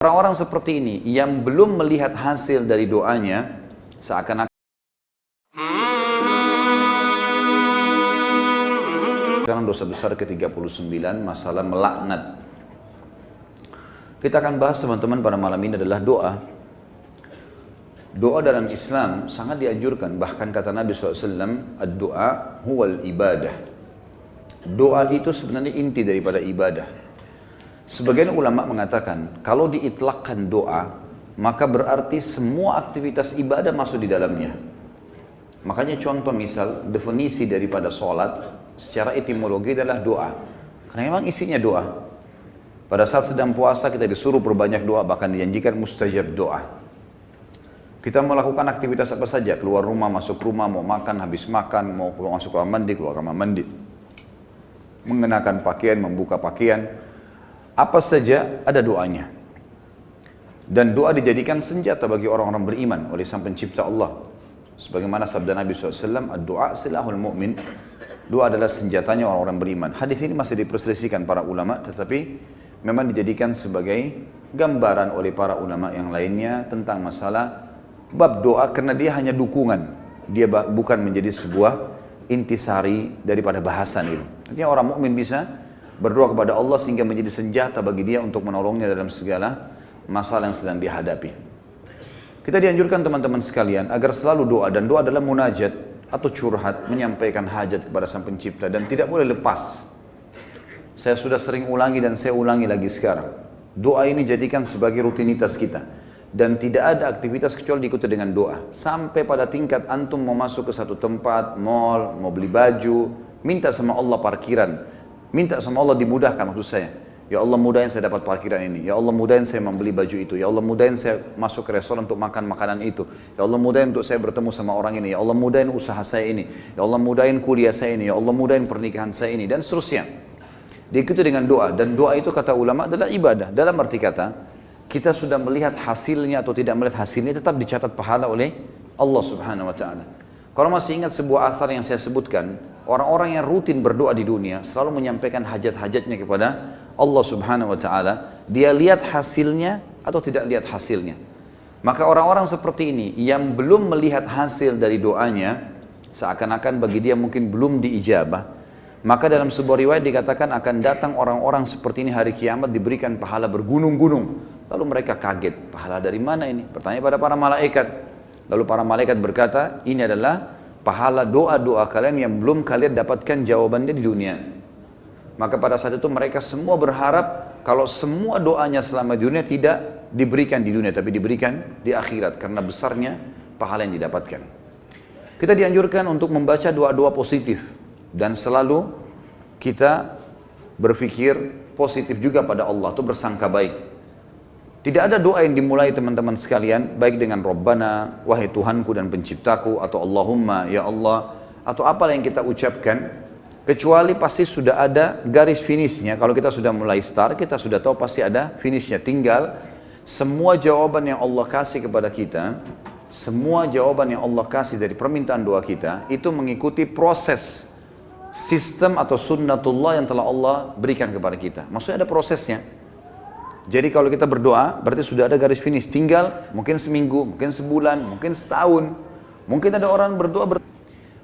Orang-orang seperti ini yang belum melihat hasil dari doanya, seakan-akan sekarang dosa besar ke-39, masalah melaknat. Kita akan bahas teman-teman pada malam ini adalah doa. Doa dalam Islam sangat dianjurkan, bahkan kata Nabi SAW, ad-doa huwal ibadah. Doa itu sebenarnya inti daripada ibadah. Sebagian ulama mengatakan, kalau diitlakkan doa, maka berarti semua aktivitas ibadah masuk di dalamnya. Makanya contoh misal, definisi daripada sholat, secara etimologi adalah doa. Karena memang isinya doa. Pada saat sedang puasa kita disuruh berbanyak doa, bahkan dijanjikan mustajab doa. Kita melakukan aktivitas apa saja, keluar rumah, masuk rumah, mau makan, habis makan, mau masuk kamar mandi, keluar kamar mandi. Mengenakan pakaian, membuka pakaian. Apa saja ada doanya. Dan doa dijadikan senjata bagi orang-orang beriman oleh Sang Pencipta Allah. Sebagaimana sabda Nabi SAW, ad-doa silahul mu'min. Doa adalah senjatanya orang-orang beriman. Hadis ini masih diperselisihkan para ulama, tetapi memang dijadikan sebagai gambaran oleh para ulama yang lainnya tentang masalah bab doa, karena dia hanya dukungan. Dia bukan menjadi sebuah intisari daripada bahasan itu. Artinya orang mukmin bisa berdoa kepada Allah sehingga menjadi senjata bagi dia untuk menolongnya dalam segala masalah yang sedang dihadapi. Kita dianjurkan teman-teman sekalian agar selalu doa, dan doa adalah munajat atau curhat, menyampaikan hajat kepada Sang Pencipta, dan tidak boleh lepas. Saya sudah sering ulangi dan saya ulangi lagi sekarang. Doa ini jadikan sebagai rutinitas kita, dan tidak ada aktivitas kecuali diikuti dengan doa. Sampai pada tingkat antum mau masuk ke satu tempat, mall, mau beli baju, minta sama Allah parkiran. Minta sama Allah dimudahkan maksud saya. Ya Allah mudahin saya dapat parkiran ini. Ya Allah mudahin saya membeli baju itu. Ya Allah mudahin saya masuk ke restoran untuk makan makanan itu. Ya Allah mudahin untuk saya bertemu sama orang ini. Ya Allah mudahin usaha saya ini. Ya Allah mudahin kuliah saya ini. Ya Allah mudahin pernikahan saya ini. Dan seterusnya. Diikuti dengan doa. Dan doa itu kata ulama adalah ibadah. Dalam arti kata, kita sudah melihat hasilnya atau tidak melihat hasilnya, tetap dicatat pahala oleh Allah Subhanahu wa Ta'ala. Kalau masih ingat sebuah athar yang saya sebutkan, orang-orang yang rutin berdoa di dunia selalu menyampaikan hajat-hajatnya kepada Allah Subhanahu wa Ta'ala. Dia lihat hasilnya atau tidak lihat hasilnya. Maka orang-orang seperti ini yang belum melihat hasil dari doanya, seakan-akan bagi dia mungkin belum diijabah, maka dalam sebuah riwayat dikatakan akan datang orang-orang seperti ini hari kiamat diberikan pahala bergunung-gunung. Lalu mereka kaget, pahala dari mana ini? Bertanya pada para malaikat. Lalu para malaikat berkata, ini adalah pahala doa-doa kalian yang belum kalian dapatkan jawabannya di dunia. Maka pada saat itu mereka semua berharap kalau semua doanya selama di dunia tidak diberikan di dunia, tapi diberikan di akhirat, karena besarnya pahala yang didapatkan. Kita dianjurkan untuk membaca doa-doa positif, dan selalu kita berpikir positif juga pada Allah, itu bersangka baik. Tidak ada doa yang dimulai teman-teman sekalian, baik dengan Rabbana, wahai Tuhanku dan penciptaku, atau Allahumma, ya Allah, atau apalah yang kita ucapkan, kecuali pasti sudah ada garis finishnya. Kalau kita sudah mulai start, kita sudah tahu pasti ada finishnya. Tinggal semua jawaban yang Allah kasih kepada kita, semua jawaban yang Allah kasih dari permintaan doa kita, itu mengikuti proses sistem atau sunnatullah yang telah Allah berikan kepada kita. Maksudnya ada prosesnya. Jadi kalau kita berdoa, berarti sudah ada garis finish. Tinggal mungkin seminggu, mungkin sebulan, mungkin setahun. Mungkin ada orang berdoa.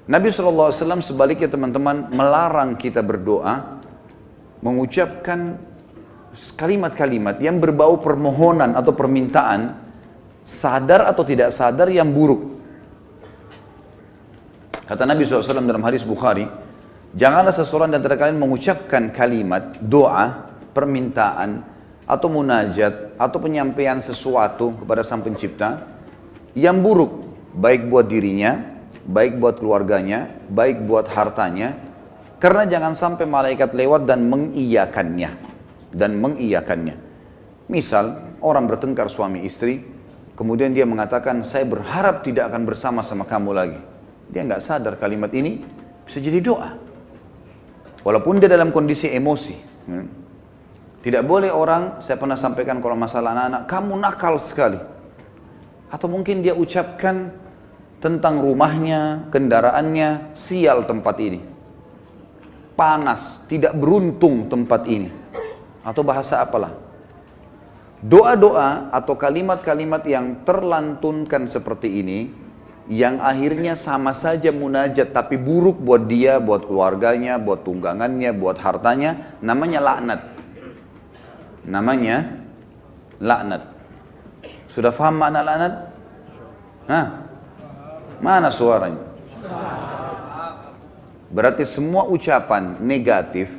Nabi SAW sebaliknya teman-teman melarang kita berdoa, mengucapkan kalimat-kalimat yang berbau permohonan atau permintaan, sadar atau tidak sadar, yang buruk. Kata Nabi SAW dalam hadis Bukhari, janganlah seseorang di antara kalian mengucapkan kalimat, doa, permintaan, atau munajat, atau penyampaian sesuatu kepada Sang Pencipta yang buruk, baik buat dirinya, baik buat keluarganya, baik buat hartanya, karena jangan sampai malaikat lewat dan mengiyakannya. Misal, orang bertengkar suami istri, kemudian dia mengatakan, saya berharap tidak akan bersama-sama kamu lagi. Dia nggak sadar kalimat ini bisa jadi doa. Walaupun dia dalam kondisi emosi. Tidak boleh orang, saya pernah sampaikan kalau masalah anak-anak, kamu nakal sekali. Atau mungkin dia ucapkan tentang rumahnya, kendaraannya, sial tempat ini. Panas, tidak beruntung tempat ini. Atau bahasa apalah. Doa-doa atau kalimat-kalimat yang terlantunkan seperti ini, yang akhirnya sama saja munajat tapi buruk buat dia, buat keluarganya, buat tunggangannya, buat hartanya, namanya laknat. Namanya laknat. Sudah paham makna laknat? Hah? Mana suaranya? Berarti semua ucapan negatif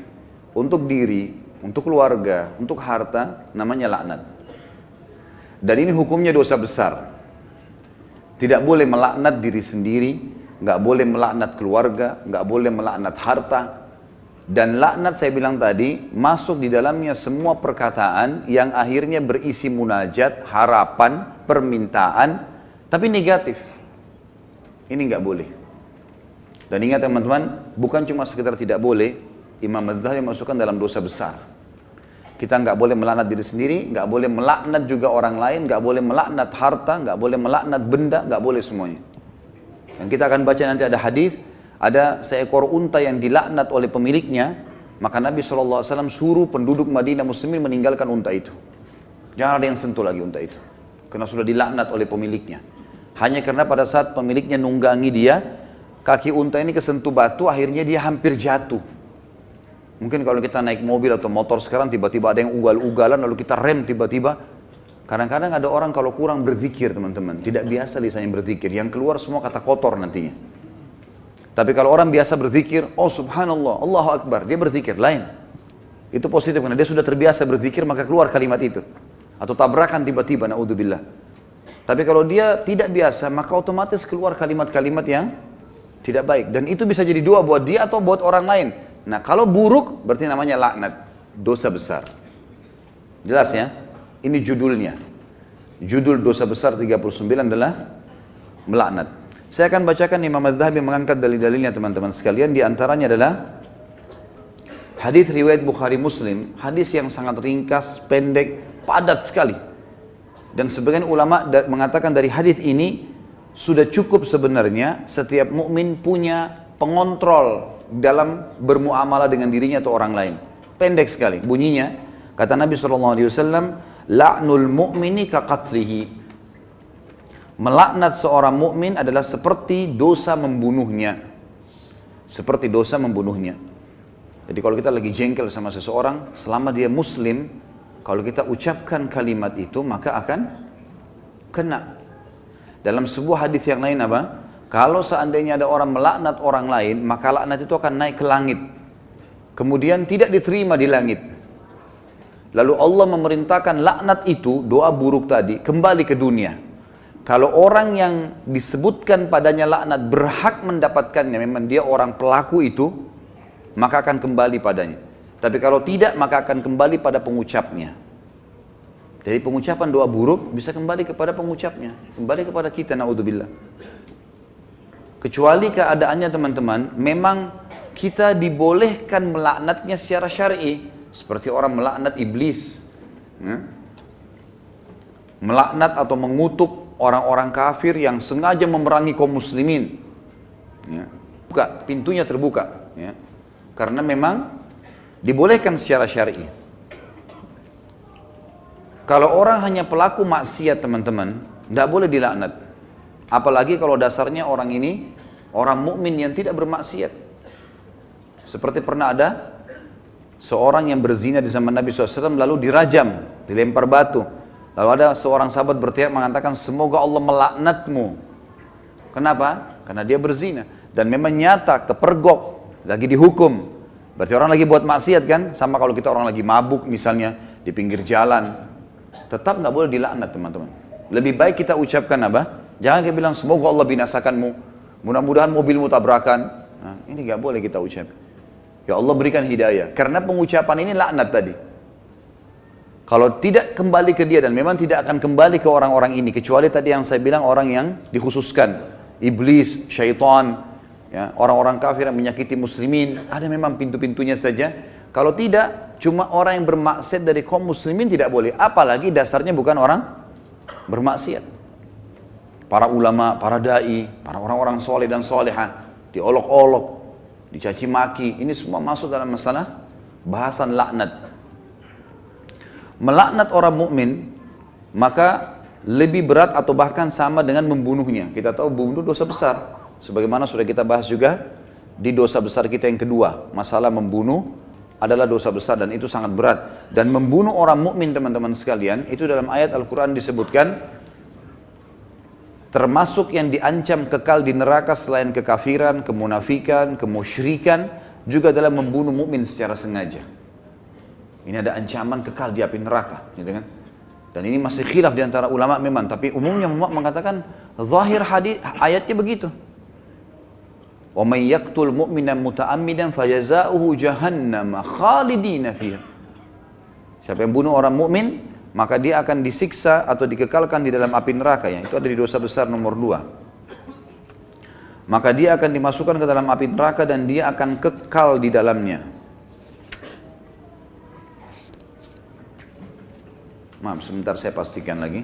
untuk diri, untuk keluarga, untuk harta, namanya laknat. Dan ini hukumnya dosa besar. Tidak boleh melaknat diri sendiri, nggak boleh melaknat keluarga, nggak boleh melaknat harta. Dan laknat saya bilang tadi, masuk di dalamnya semua perkataan yang akhirnya berisi munajat, harapan, permintaan, tapi negatif. Ini nggak boleh. Dan ingat teman-teman, bukan cuma sekedar tidak boleh, Imam Az-Zahabi masukkan dalam dosa besar. Kita nggak boleh melaknat diri sendiri, nggak boleh melaknat juga orang lain, nggak boleh melaknat harta, nggak boleh melaknat benda, nggak boleh semuanya. Dan kita akan baca nanti ada hadis, ada seekor unta yang dilaknat oleh pemiliknya, maka Nabi SAW suruh penduduk Madinah Muslimin meninggalkan unta itu. Jangan ada yang sentuh lagi unta itu, karena sudah dilaknat oleh pemiliknya. Hanya karena pada saat pemiliknya nunggangi dia, kaki unta ini kesentuh batu, akhirnya dia hampir jatuh. Mungkin kalau kita naik mobil atau motor sekarang tiba-tiba ada yang ugal-ugalan lalu kita rem tiba-tiba. Kadang-kadang ada orang kalau kurang berzikir teman-teman, tidak biasa lisannya berzikir, yang keluar semua kata kotor nantinya. Tapi kalau orang biasa berzikir, oh subhanallah, Allahu Akbar, dia berzikir, lain. Itu positif karena dia sudah terbiasa berzikir maka keluar kalimat itu. Atau tabrakan tiba-tiba, na'udzubillah. Tapi kalau dia tidak biasa maka otomatis keluar kalimat-kalimat yang tidak baik. Dan itu bisa jadi doa buat dia atau buat orang lain. Nah kalau buruk berarti namanya laknat, dosa besar. Jelas ya? Ini judulnya. Judul dosa besar 39 adalah melaknat. Saya akan bacakan Imam Az-Zahabi mengangkat dalil-dalilnya teman-teman sekalian. Di antaranya adalah hadis riwayat Bukhari Muslim, hadis yang sangat ringkas, pendek, padat sekali. Dan sebagian ulama mengatakan dari hadis ini sudah cukup sebenarnya setiap mukmin punya pengontrol dalam bermuamalah dengan dirinya atau orang lain. Pendek sekali bunyinya. Kata Nabi SAW, la'nul mu'mini kaqatlihi. Melaknat seorang mukmin adalah seperti dosa membunuhnya. Seperti dosa membunuhnya. Jadi kalau kita lagi jengkel sama seseorang, selama dia muslim, kalau kita ucapkan kalimat itu maka akan kena. Dalam sebuah hadis yang lain apa? Kalau seandainya ada orang melaknat orang lain, maka laknat itu akan naik ke langit. Kemudian tidak diterima di langit. Lalu Allah memerintahkan laknat itu, doa buruk tadi, kembali ke dunia. Kalau orang yang disebutkan padanya laknat berhak mendapatkannya, memang dia orang pelaku itu, maka akan kembali padanya. Tapi kalau tidak, maka akan kembali pada pengucapnya. Jadi pengucapan doa buruk bisa kembali kepada pengucapnya, kembali kepada kita, na'udzubillah. Kecuali keadaannya teman-teman, memang kita dibolehkan melaknatnya secara syar'i, seperti orang melaknat iblis, melaknat atau mengutuk orang-orang kafir yang sengaja memerangi kaum muslimin. Buka, pintunya terbuka, karena memang dibolehkan secara syar'i. Kalau orang hanya pelaku maksiat teman-teman, tidak boleh dilaknat. Apalagi kalau dasarnya orang ini orang mukmin yang tidak bermaksiat. Seperti pernah ada seorang yang berzina di zaman Nabi SAW lalu dirajam, dilempar batu. Lalu ada seorang sahabat berteriak mengatakan, semoga Allah melaknatmu. Kenapa? Karena dia berzina. Dan memang nyata, kepergok, lagi dihukum. Berarti orang lagi buat maksiat kan? Sama kalau kita orang lagi mabuk misalnya di pinggir jalan. Tetap nggak boleh dilaknat teman-teman. Lebih baik kita ucapkan apa? Jangan kita bilang semoga Allah binasakanmu, mudah-mudahan mobilmu tabrakan. Nah, ini nggak boleh kita ucap. Ya Allah berikan hidayah. Karena pengucapan ini laknat tadi. Kalau tidak kembali ke dia dan memang tidak akan kembali ke orang-orang ini kecuali tadi yang saya bilang orang yang dikhususkan, iblis, syaitan, ya, orang-orang kafir yang menyakiti muslimin, ada memang pintu-pintunya saja. Kalau tidak, cuma orang yang bermaksiat dari kaum muslimin tidak boleh. Apalagi dasarnya bukan orang bermaksiat. Para ulama, para da'i, para orang-orang soleh dan soleha, diolok-olok, dicaci maki, ini semua masuk dalam masalah bahasan laknat. Melaknat orang mukmin maka lebih berat atau bahkan sama dengan membunuhnya. Kita tahu membunuh dosa besar. Sebagaimana sudah kita bahas juga di dosa besar kita yang kedua, masalah membunuh adalah dosa besar dan itu sangat berat. Dan membunuh orang mukmin teman-teman sekalian, itu dalam ayat Al-Quran disebutkan termasuk yang diancam kekal di neraka selain kekafiran, kemunafikan, kemusyrikan, juga dalam membunuh mukmin secara sengaja. Ini ada ancaman kekal di api neraka, gitu kan? Dan ini masih khilaf di antara ulama memang, tapi umumnya ulama mengatakan zahir hadis ayatnya begitu. Wa may yaqtul mu'mina muta'ammidan fajazaohu jahannam khalidina fiha. Siapa yang bunuh orang mukmin, maka dia akan disiksa atau dikekalkan di dalam api neraka, ya. Itu ada di dosa besar nomor 2. Maka dia akan dimasukkan ke dalam api neraka dan dia akan kekal di dalamnya. Maaf, sebentar saya pastikan lagi.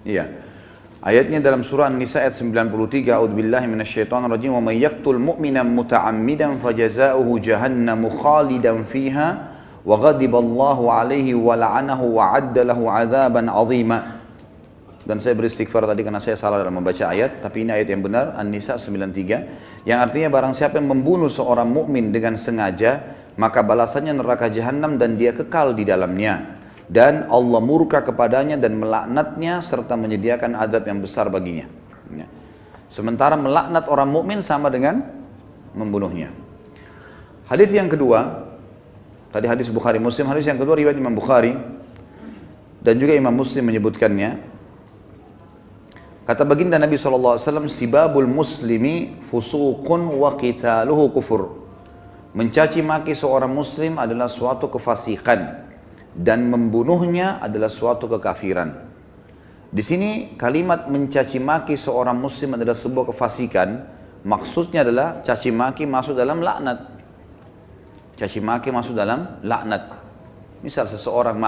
Iya. Ayatnya dalam surah An-Nisa ayat 93, A'udzubillahi minasyaitonirrajim, wa may yaqtul mu'mina muta'ammidan fajazaohu jahannamu khalidan fiha wa ghadiballahu 'alaihi wa la'anahu wa 'adda lahu 'adzaban 'azima. Dan saya beristighfar tadi karena saya salah dalam membaca ayat, tapi ini ayat yang benar, An-Nisa 93, yang artinya barang siapa yang membunuh seorang mukmin dengan sengaja, maka balasannya neraka jahanam dan dia kekal di dalamnya. Dan Allah murka kepadanya dan melaknatnya serta menyediakan azab yang besar baginya. Ya. Sementara melaknat orang mukmin sama dengan membunuhnya. Hadis yang kedua, tadi hadis Bukhari Muslim, hadis yang kedua riwayat Imam Bukhari dan juga Imam Muslim menyebutkannya. Kata baginda Nabi SAW, sibabul muslimi fusuqun wa qitaluhu kufur. Mencaci maki seorang muslim adalah suatu kefasikan dan membunuhnya adalah suatu kekafiran. Di sini kalimat mencaci maki seorang muslim adalah sebuah kefasikan, maksudnya adalah caci maki masuk dalam laknat. Caci maki masuk dalam laknat. Misal seseorang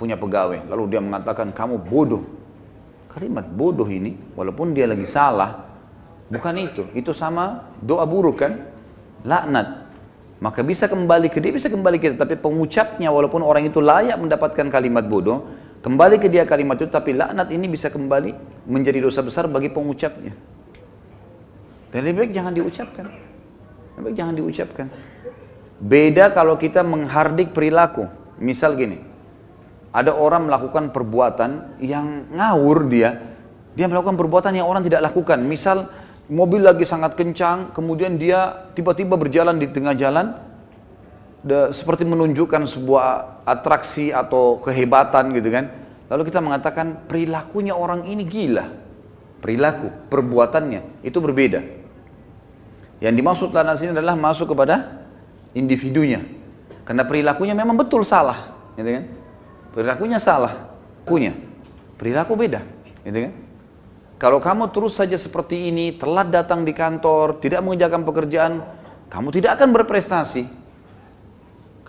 punya pegawai, lalu dia mengatakan kamu bodoh. Kalimat bodoh ini, walaupun dia lagi salah, bukan itu sama doa buruk kan, laknat. Maka bisa kembali ke dia, bisa kembali ke dia, tapi pengucapnya walaupun orang itu layak mendapatkan kalimat bodoh, kembali ke dia kalimat itu, tapi laknat ini bisa kembali menjadi dosa besar bagi pengucapnya. Dan lebih baik jangan diucapkan. Lebih baik jangan diucapkan. Beda kalau kita menghardik perilaku, misal gini. Ada orang melakukan perbuatan yang ngawur dia melakukan perbuatan yang orang tidak lakukan. Misal mobil lagi sangat kencang, kemudian dia tiba-tiba berjalan di tengah jalan, seperti menunjukkan sebuah atraksi atau kehebatan gitu kan. Lalu kita mengatakan perilakunya orang ini gila. Perilaku, perbuatannya itu berbeda. Yang dimaksud dalam sini adalah masuk kepada individunya. Karena perilakunya memang betul salah, gitu kan? Perilakunya salah, perilaku beda, gitu kan? Kalau kamu terus saja seperti ini, telat datang di kantor, tidak mengerjakan pekerjaan, kamu tidak akan berprestasi.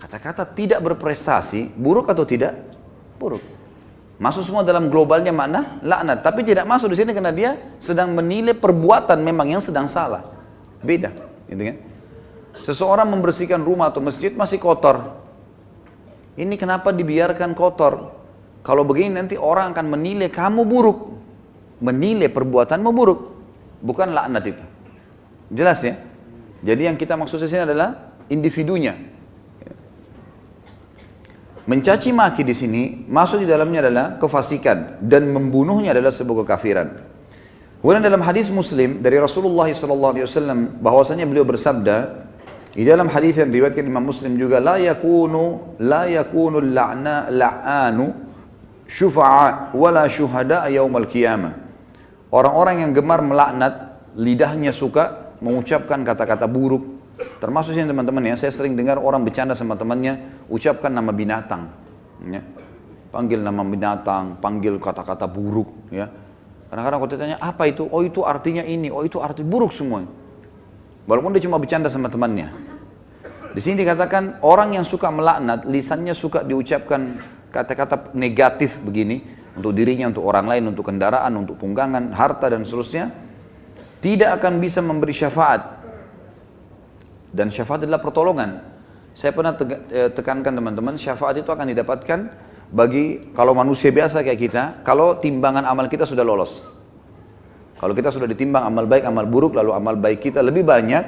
Kata-kata tidak berprestasi, buruk atau tidak? Buruk. Masuk semua dalam globalnya makna laknat, tapi tidak masuk di sini karena dia sedang menilai perbuatan memang yang sedang salah. Beda, gitu kan? Seseorang membersihkan rumah atau masjid masih kotor. Ini kenapa dibiarkan kotor? Kalau begini nanti orang akan menilai kamu buruk. Menilai perbuatanmu buruk. Bukan laknat itu. Jelas ya? Jadi yang kita maksud di sini adalah individunya. Mencaci maki di sini masuk di dalamnya adalah kefasikan dan membunuhnya adalah sebuah kekafiran. Kemudian dalam hadis Muslim dari Rasulullah SAW bahwasanya beliau bersabda, di dalam hadis yang diriwayatkan Imam Muslim juga, la yakunu la'anu syufa'a wala syuhada yaumal qiyamah. Orang-orang yang gemar melaknat, lidahnya suka mengucapkan kata-kata buruk. Termasuk yang teman-teman ya, saya sering dengar orang bercanda sama temannya, ucapkan nama binatang, ya. Panggil nama binatang, panggil kata-kata buruk, ya. Kadang-kadang kalau ditanya apa itu, oh itu artinya ini, oh itu arti buruk semua. Walaupun dia cuma bercanda sama temannya. Di sini dikatakan orang yang suka melaknat, lisannya suka diucapkan kata-kata negatif begini untuk dirinya, untuk orang lain, untuk kendaraan, untuk tunggangan, harta dan seterusnya. tidak akan bisa memberi syafaat. Dan syafaat adalah pertolongan. Saya pernah tekankan teman-teman, syafaat itu akan didapatkan bagi kalau manusia biasa kayak kita, kalau timbangan amal kita sudah lolos. Kalau kita sudah ditimbang amal baik, amal buruk, lalu amal baik kita lebih banyak,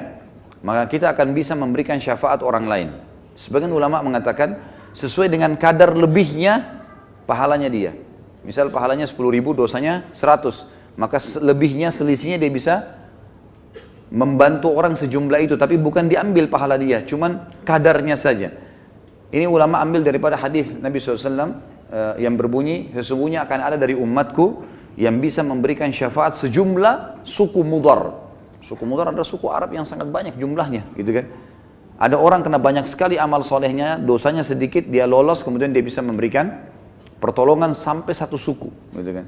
maka kita akan bisa memberikan syafaat orang lain. Sebagian ulama mengatakan, sesuai dengan kadar lebihnya, pahalanya dia. Misal pahalanya 10.000, dosanya 100. Maka lebihnya, selisihnya dia bisa membantu orang sejumlah itu, tapi bukan diambil pahala dia, cuman kadarnya saja. Ini ulama ambil daripada hadis Nabi SAW yang berbunyi, sesungguhnya akan ada dari umatku yang bisa memberikan syafaat sejumlah suku Mudar. Suku Mudar adalah suku Arab yang sangat banyak jumlahnya, gitu kan. Ada orang kena banyak sekali amal solehnya, dosanya sedikit, dia lolos, kemudian dia bisa memberikan pertolongan sampai satu suku, gitu kan.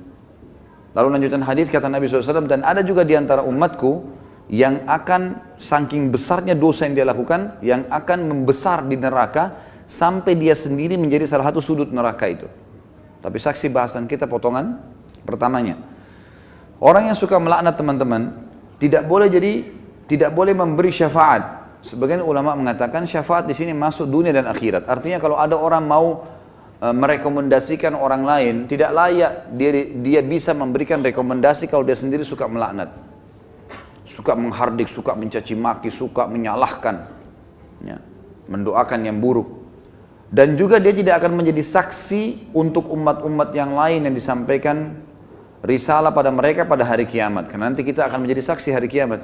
Lalu lanjutan hadis kata Nabi SAW, dan ada juga di antara umatku yang akan saking besarnya dosa yang dia lakukan, yang akan membesar di neraka sampai dia sendiri menjadi salah satu sudut neraka itu. Tapi saksi bahasan kita potongan pertamanya. Orang yang suka melaknat teman-teman tidak boleh memberi syafaat. Sebagian ulama mengatakan syafaat di sini masuk dunia dan akhirat. Artinya kalau ada orang mau merekomendasikan orang lain, tidak layak dia bisa memberikan rekomendasi kalau dia sendiri suka melaknat. Suka menghardik, suka mencaci maki, suka menyalahkan, ya, mendoakan yang buruk. Dan juga dia tidak akan menjadi saksi untuk umat-umat yang lain yang disampaikan risalah pada mereka pada hari kiamat. Karena nanti kita akan menjadi saksi hari kiamat.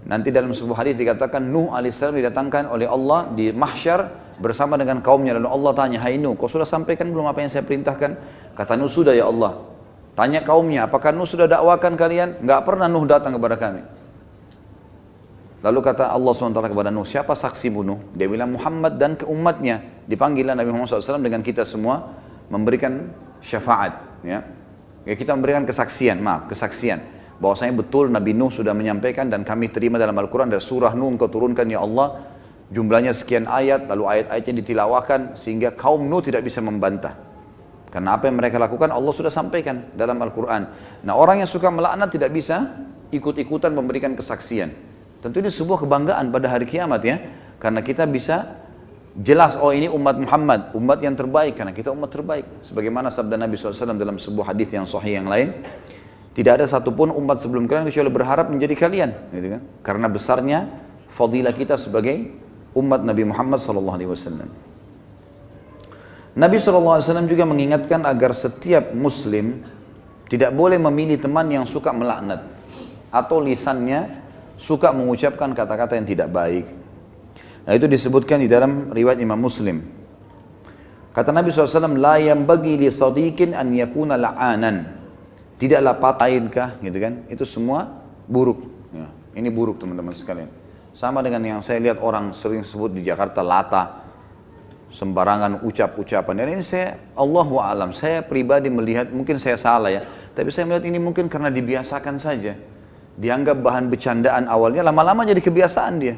Nanti dalam sebuah hadis dikatakan Nuh alaihissalam didatangkan oleh Allah di mahsyar bersama dengan kaumnya. Lalu Allah tanya, hai Nuh, kau sudah sampaikan belum apa yang saya perintahkan? Kata Nuh, sudah ya Allah. Tanya kaumnya, apakah Nuh sudah dakwakan kalian? Enggak pernah Nuh datang kepada kami. Lalu kata Allah SWT kepada Nuh, siapa saksimu Nuh? Dia bilang Muhammad dan ke umatnya. Dipanggillah Nabi Muhammad SAW dengan kita semua memberikan syafaat. Ya, kita memberikan kesaksian, bahwasanya betul Nabi Nuh sudah menyampaikan dan kami terima dalam Al-Quran dari surah Nuh engkau turunkan ya Allah. Jumlahnya sekian ayat, lalu ayat-ayatnya ditilawakan sehingga kaum Nuh tidak bisa membantah. Karena apa yang mereka lakukan Allah sudah sampaikan dalam Al-Quran. Nah, orang yang suka melaknat tidak bisa ikut-ikutan memberikan kesaksian. Tentu ini sebuah kebanggaan pada hari kiamat ya. Karena kita bisa jelas, oh ini umat Muhammad, umat yang terbaik. Karena kita umat terbaik. Sebagaimana sabda Nabi SAW dalam sebuah hadis yang sahih yang lain. Tidak ada satupun umat sebelum kalian kecuali berharap menjadi kalian. Gitu kan? Karena besarnya fadilah kita sebagai umat Nabi Muhammad SAW. Nabi SAW juga mengingatkan agar setiap muslim tidak boleh memilih teman yang suka melaknat atau lisannya suka mengucapkan kata-kata yang tidak baik. Nah, itu disebutkan di dalam riwayat Imam Muslim. Kata Nabi SAW, la yanbaghi li sadiqin an yakuna la'anan. Tidaklah patainkah, gitu kan? Itu semua buruk. Ya, ini buruk teman-teman sekalian. Sama dengan yang saya lihat orang sering sebut di Jakarta lata. Sembarangan ucapan. Dan ini saya, Allahu a'lam, saya pribadi melihat, mungkin saya salah ya, tapi saya melihat ini mungkin karena dibiasakan saja. Dianggap bahan bercandaan awalnya, lama-lama jadi kebiasaan dia.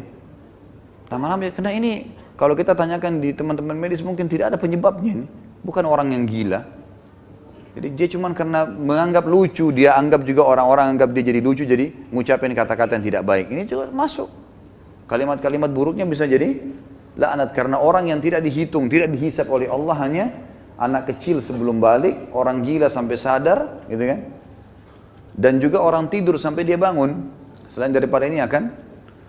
Lama-lama, karena ini, kalau kita tanyakan di teman-teman medis, mungkin tidak ada penyebabnya ini. Bukan orang yang gila. Jadi dia cuma karena menganggap lucu, dia anggap juga orang-orang anggap dia jadi lucu, jadi ngucapin kata-kata yang tidak baik. Ini juga masuk. Kalimat-kalimat buruknya bisa jadi laknat karena orang yang tidak dihitung, tidak dihisap oleh Allah, hanya anak kecil sebelum balik, orang gila sampai sadar, gitu kan? Dan juga orang tidur sampai dia bangun. Selain daripada ini akan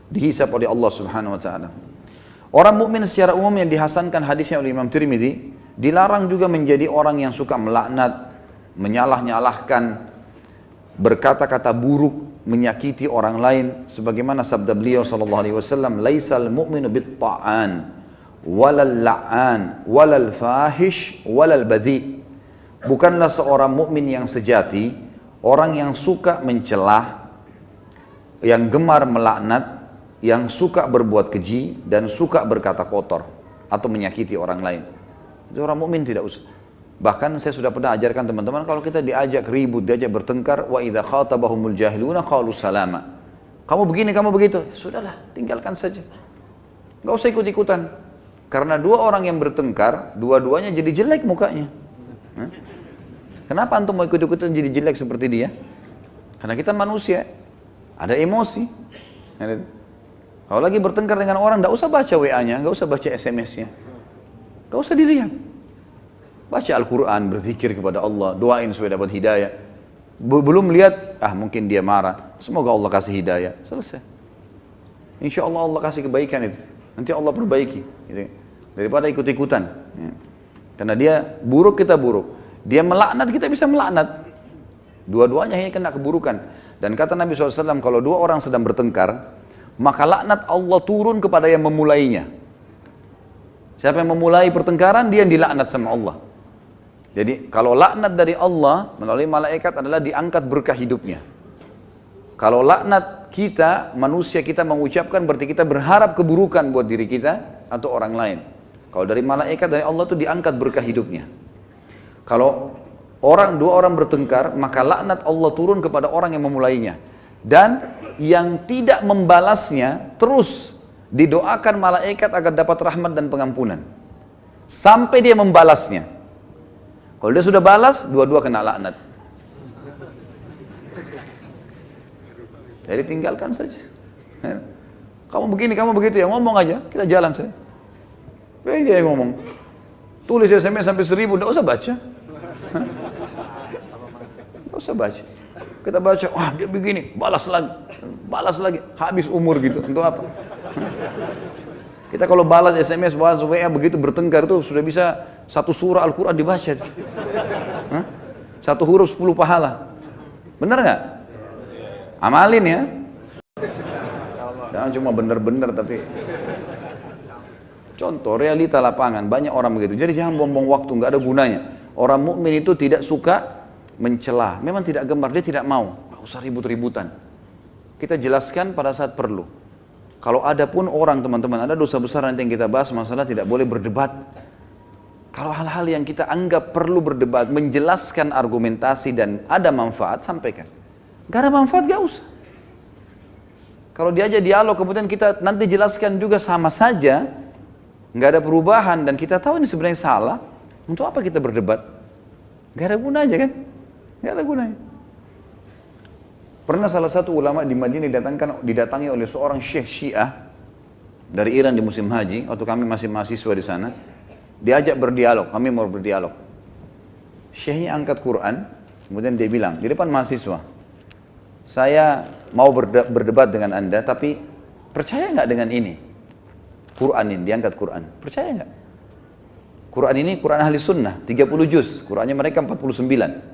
dihisap oleh Allah Subhanahu wa taala. Orang mukmin secara umum yang dihasankan hadisnya oleh Imam Tirmidzi, dilarang juga menjadi orang yang suka melaknat, menyalah-nyalahkan, berkata-kata buruk, menyakiti orang lain, sebagaimana sabda beliau sallallahu alaihi wasallam, laisal mu'minu bit-ta'an walal la'an walal fahish walal badhi. Bukanlah seorang mukmin yang sejati orang yang suka mencelah, yang gemar melaknat, yang suka berbuat keji dan suka berkata kotor atau menyakiti orang lain. Itu orang mukmin tidak usah. Bahkan saya sudah pernah ajarkan teman-teman, kalau kita diajak ribut, diajak bertengkar, wa idza khatabahumul jahiluna qalu salama. Kamu begini, kamu begitu. Sudahlah, tinggalkan saja. Enggak usah ikut-ikutan. Karena dua orang yang bertengkar, dua-duanya jadi jelek mukanya. Kenapa antum mau ikut-ikutan jadi jelek seperti dia? Karena kita manusia. ada emosi. Kalau lagi bertengkar dengan orang, tidak usah baca WA-nya, nggak usah baca SMS-nya, nggak usah dilihat. Baca Al-Quran, berzikir kepada Allah, doain supaya dapat hidayah. Belum lihat, mungkin dia marah, semoga Allah kasih hidayah, selesai. Insya Allah Allah kasih kebaikan itu, nanti Allah perbaiki, gitu. Daripada ikut-ikutan. Ya. Karena dia buruk, kita buruk. Dia melaknat, kita bisa melaknat. Dua-duanya hanya kena keburukan. Dan kata Nabi SAW, kalau dua orang sedang bertengkar, maka laknat Allah turun kepada yang memulainya. Siapa yang memulai pertengkaran, dia yang dilaknat sama Allah. Jadi kalau laknat dari Allah melalui malaikat adalah diangkat berkah hidupnya. Kalau laknat kita, manusia kita mengucapkan, berarti kita berharap keburukan buat diri kita atau orang lain. Kalau dari malaikat, dari Allah itu diangkat berkah hidupnya. Kalau dua orang bertengkar, maka laknat Allah turun kepada orang yang memulainya. Dan yang tidak membalasnya terus didoakan malaikat agar dapat rahmat dan pengampunan. Sampai dia membalasnya. Kalau dia sudah balas, dua-dua kena laknat. Jadi tinggalkan saja. Kamu begini, kamu begitu ya, ngomong aja, kita jalan saja. Dia yang ngomong. Tulis SMS sampai 1000, tidak usah baca. Tidak usah baca. Kita baca, wah dia begini, balas lagi, habis umur gitu. Untuk apa? Kita kalau balas SMS, balas WA begitu bertengkar itu sudah bisa satu surah Al-Quran dibaca. Satu huruf 10 pahala. Benar nggak? Amalin ya. Jangan cuma benar-benar tapi. Contoh realita lapangan, banyak orang begitu. Jadi jangan buang-buang waktu, nggak ada gunanya. Orang mukmin itu tidak suka mencela. Memang tidak gemar, dia tidak mau. Nggak usah ribut-ributan. Kita jelaskan pada saat perlu. Kalau ada pun orang teman-teman, ada dosa besar nanti yang kita bahas, masalah tidak boleh berdebat. Kalau hal-hal yang kita anggap perlu berdebat, menjelaskan argumentasi dan ada manfaat, sampaikan. Gak ada manfaat, gak usah. Kalau diajak dialog, kemudian kita nanti jelaskan juga sama saja, gak ada perubahan, dan kita tahu ini sebenarnya salah, untuk apa kita berdebat? Gak ada gunanya kan? Gak ada gunanya. Pernah salah satu ulama di Madinah didatangi oleh seorang syekh Syiah dari Iran di musim haji, waktu kami masih mahasiswa di sana. Diajak berdialog, kami mau berdialog. Syekhnya angkat Quran, kemudian dia bilang di depan mahasiswa, saya mau berdebat dengan anda, tapi percaya nggak dengan ini? Quran ini, diangkat Quran, percaya nggak? Quran ini Quran ahli sunnah, 30 juz, Qurannya mereka 49.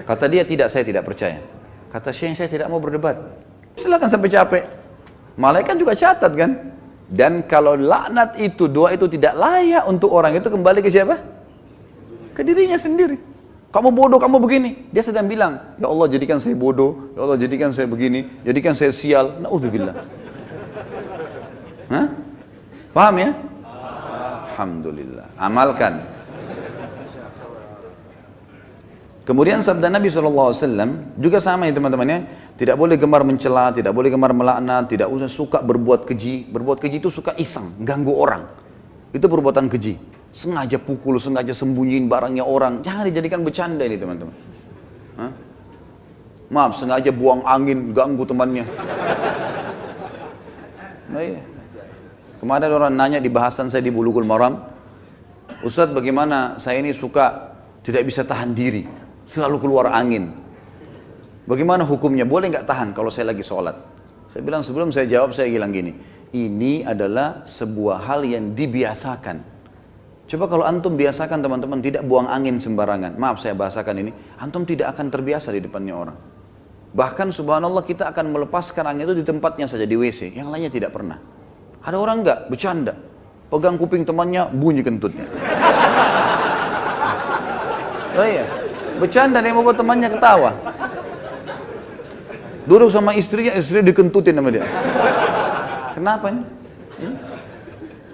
Kata dia, tidak, saya tidak percaya. Kata Syekh, saya tidak mau berdebat. Silakan sampai capek. Malaikat juga catat kan? Dan kalau laknat itu, doa itu tidak layak untuk orang itu, kembali ke siapa? Ke dirinya sendiri. Kamu bodoh, kamu begini. Dia sedang bilang, ya Allah jadikan saya bodoh, ya Allah jadikan saya begini, jadikan saya sial. Na'udzubillah. Hah? Paham ya? Alhamdulillah. Amalkan. Kemudian sabda Nabi SAW juga sama ya teman-teman ya. Tidak boleh gemar mencela, tidak boleh gemar melaknat, tidak usah suka berbuat keji. Berbuat keji itu suka iseng, ganggu orang. Itu perbuatan keji. Sengaja pukul, sengaja sembunyiin barangnya orang. Jangan dijadikan bercanda ini teman-teman. Maaf, sengaja buang angin, ganggu temannya. Nah, iya. Kemarin orang nanya di bahasan saya di Bulughul Maram, Ustadz bagaimana saya ini suka tidak bisa tahan diri, selalu keluar angin. Bagaimana hukumnya? Boleh nggak tahan kalau saya lagi sholat? Saya bilang sebelum saya jawab, saya bilang gini, ini adalah sebuah hal yang dibiasakan. Coba kalau antum biasakan teman-teman tidak buang angin sembarangan. Maaf saya bahasakan ini, antum tidak akan terbiasa di depannya orang. Bahkan subhanallah kita akan melepaskan angin itu di tempatnya saja, di WC, yang lainnya tidak pernah. Ada orang enggak, bercanda, pegang kuping temannya, bunyi kentutnya. Oh iya, bercanda nih membuat temannya ketawa. Duduk sama istrinya dikentutin sama dia. Kenapa nih?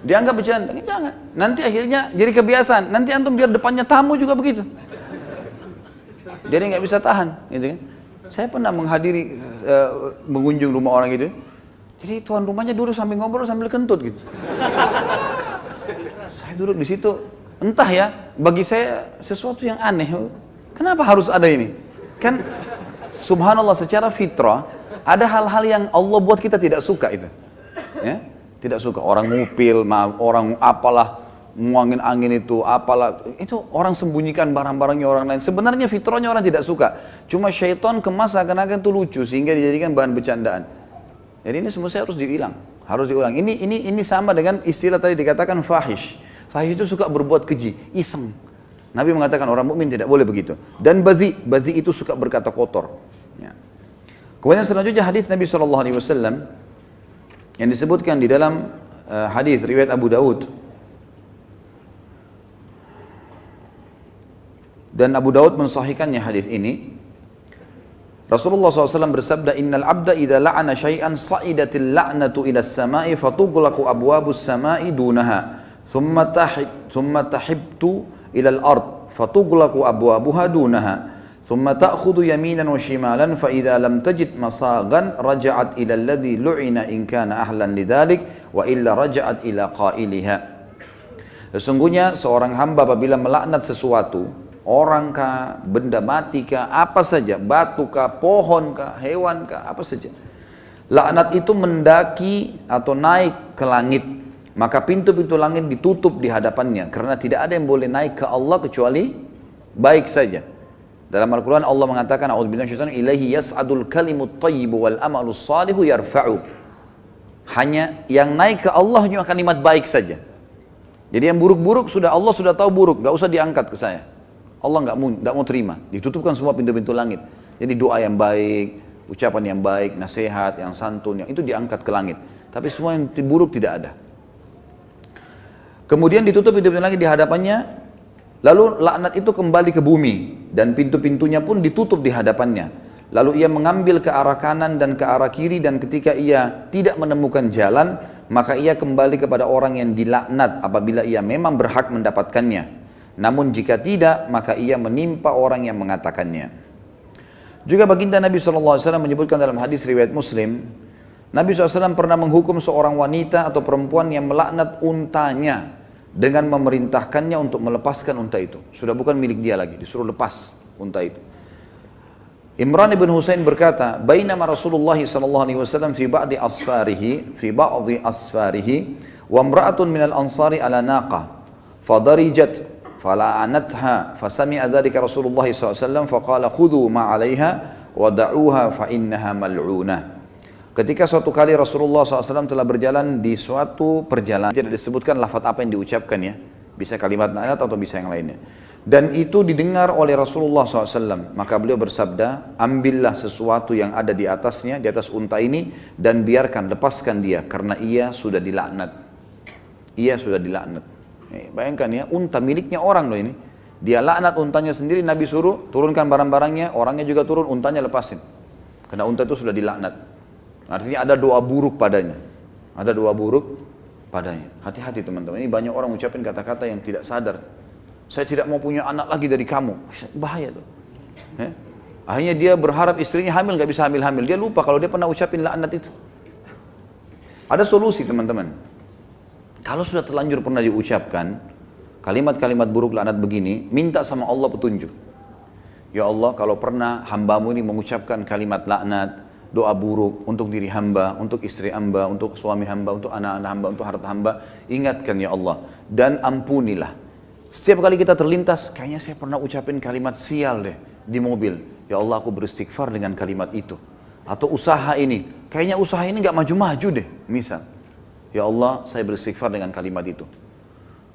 Dianggap bercanda, jangan. Nanti akhirnya jadi kebiasaan. Nanti antum biar depannya tamu juga begitu. Jadi nggak bisa tahan, gitu kan? Saya pernah menghadiri mengunjung rumah orang gitu. Jadi tuan rumahnya duduk sambil ngobrol sambil kentut gitu. Saya duduk di situ, entah ya, bagi saya sesuatu yang aneh. Kenapa harus ada ini? Kan subhanallah secara fitrah, ada hal-hal yang Allah buat kita tidak suka itu. Ya? Tidak suka, orang ngupil, orang apalah, nguangin angin itu, apalah. Itu orang sembunyikan barang-barangnya orang lain. Sebenarnya fitrahnya orang tidak suka. Cuma syaitan kemas seakan-akan itu lucu, sehingga dijadikan bahan bercandaan. Jadi ini semua harus diulang. Harus diulang. Ini sama dengan istilah tadi dikatakan fahish. Fahish itu suka berbuat keji, iseng. Nabi mengatakan orang mukmin tidak boleh begitu. Dan bazi itu suka berkata kotor. Ya. Kemudian selanjutnya hadis Nabi SAW yang disebutkan di dalam hadis riwayat Abu Daud. Dan Abu Daud mensahihkannya hadis ini. Rasulullah SAW bersabda, Innal abda idha la'ana syai'an sa'idatil la'natu ila samai fatuglaku abwabus samai dunaha. Thumma tahibtu ilal ard fatughlaqu abwabuha dunaha thumma ta'khudhu yaminan wa shimalan fa idza lam tajid masagan raja'at ila alladhi lu'ina in kana ahlan lidzalik wa illa raja'at ila qailiha. Sesungguhnya seorang hamba apabila melaknat sesuatu, orang kah, benda mati kah, apa saja, batu kah, pohon kah, hewan kah, apa saja, laknat itu mendaki atau naik ke langit, maka pintu-pintu langit ditutup di hadapannya, karena tidak ada yang boleh naik ke Allah kecuali baik saja. Dalam Al-Quran Allah mengatakan, A'udzubillahi minasyaitonir rajim, ilaihi yas'adul kalimut thayyibu wal amalus salihu yarfa'u. Hanya yang naik ke Allah hanya kalimat baik saja. Jadi yang buruk-buruk Allah sudah tahu buruk, gak usah diangkat ke saya. Allah gak mau terima, ditutupkan semua pintu-pintu langit. Jadi doa yang baik, ucapan yang baik, nasihat, yang santun, yang itu diangkat ke langit. Tapi semua yang buruk tidak ada. Kemudian ditutup pintu-pintu langit di hadapannya, lalu laknat itu kembali ke bumi, dan pintu-pintunya pun ditutup di hadapannya. Lalu ia mengambil ke arah kanan dan ke arah kiri, dan ketika ia tidak menemukan jalan, maka ia kembali kepada orang yang dilaknat apabila ia memang berhak mendapatkannya. Namun jika tidak, maka ia menimpa orang yang mengatakannya. Juga baginda Nabi SAW menyebutkan dalam hadis riwayat Muslim, Nabi SAW pernah menghukum seorang wanita atau perempuan yang melaknat untanya dengan memerintahkannya untuk melepaskan unta itu. Sudah bukan milik dia lagi, disuruh lepas unta itu. Imran ibn Husain berkata, Bainama Rasulullah SAW fi ba'di asfarihi wa imra'atun minal ansari ala naqa fadarijat fala'anatha fasami'a dhalika Rasulullah SAW faqala khudhu ma 'alayha wa da'uha fa innaha mal'unah. Ketika suatu kali Rasulullah SAW telah berjalan di suatu perjalanan, tidak disebutkan lafaz apa yang diucapkan ya, bisa kalimat na'at atau bisa yang lainnya. Dan itu didengar oleh Rasulullah SAW, maka beliau bersabda, ambillah sesuatu yang ada di atasnya, di atas unta ini, dan biarkan, lepaskan dia, karena ia sudah dilaknat. Ia sudah dilaknat. Bayangkan ya, unta miliknya orang loh ini. Dia laknat untanya sendiri, Nabi suruh turunkan barang-barangnya, orangnya juga turun, untanya lepasin. Karena unta itu sudah dilaknat. Artinya ada doa buruk padanya. Ada doa buruk padanya. Hati-hati teman-teman. Ini banyak orang ucapin kata-kata yang tidak sadar. Saya tidak mau punya anak lagi dari kamu. Bahaya tuh. Akhirnya dia berharap istrinya hamil, gak bisa hamil-hamil. Dia lupa kalau dia pernah ucapin laknat itu. Ada solusi teman-teman. Kalau sudah terlanjur pernah diucapkan kalimat-kalimat buruk laknat begini, minta sama Allah petunjuk. Ya Allah, kalau pernah hambamu ini mengucapkan kalimat laknat, doa buruk untuk diri hamba, untuk istri hamba, untuk suami hamba, untuk anak-anak hamba, untuk harta hamba, ingatkan ya Allah, dan ampunilah. Setiap kali kita terlintas, kayaknya saya pernah ucapin kalimat sial deh di mobil. Ya Allah, aku beristighfar dengan kalimat itu. Atau usaha ini, kayaknya usaha ini gak maju-maju deh, misal. Ya Allah, saya beristighfar dengan kalimat itu.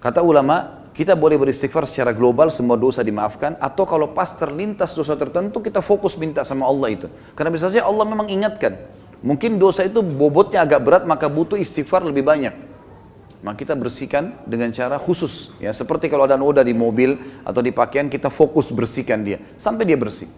Kata ulama, kita boleh beristighfar secara global, semua dosa dimaafkan, atau kalau pas terlintas dosa tertentu, kita fokus minta sama Allah itu. Karena bisa saja Allah memang ingatkan. Mungkin dosa itu bobotnya agak berat, maka butuh istighfar lebih banyak. Maka kita bersihkan dengan cara khusus. Ya, seperti kalau ada noda di mobil atau di pakaian, kita fokus bersihkan dia. Sampai dia bersih.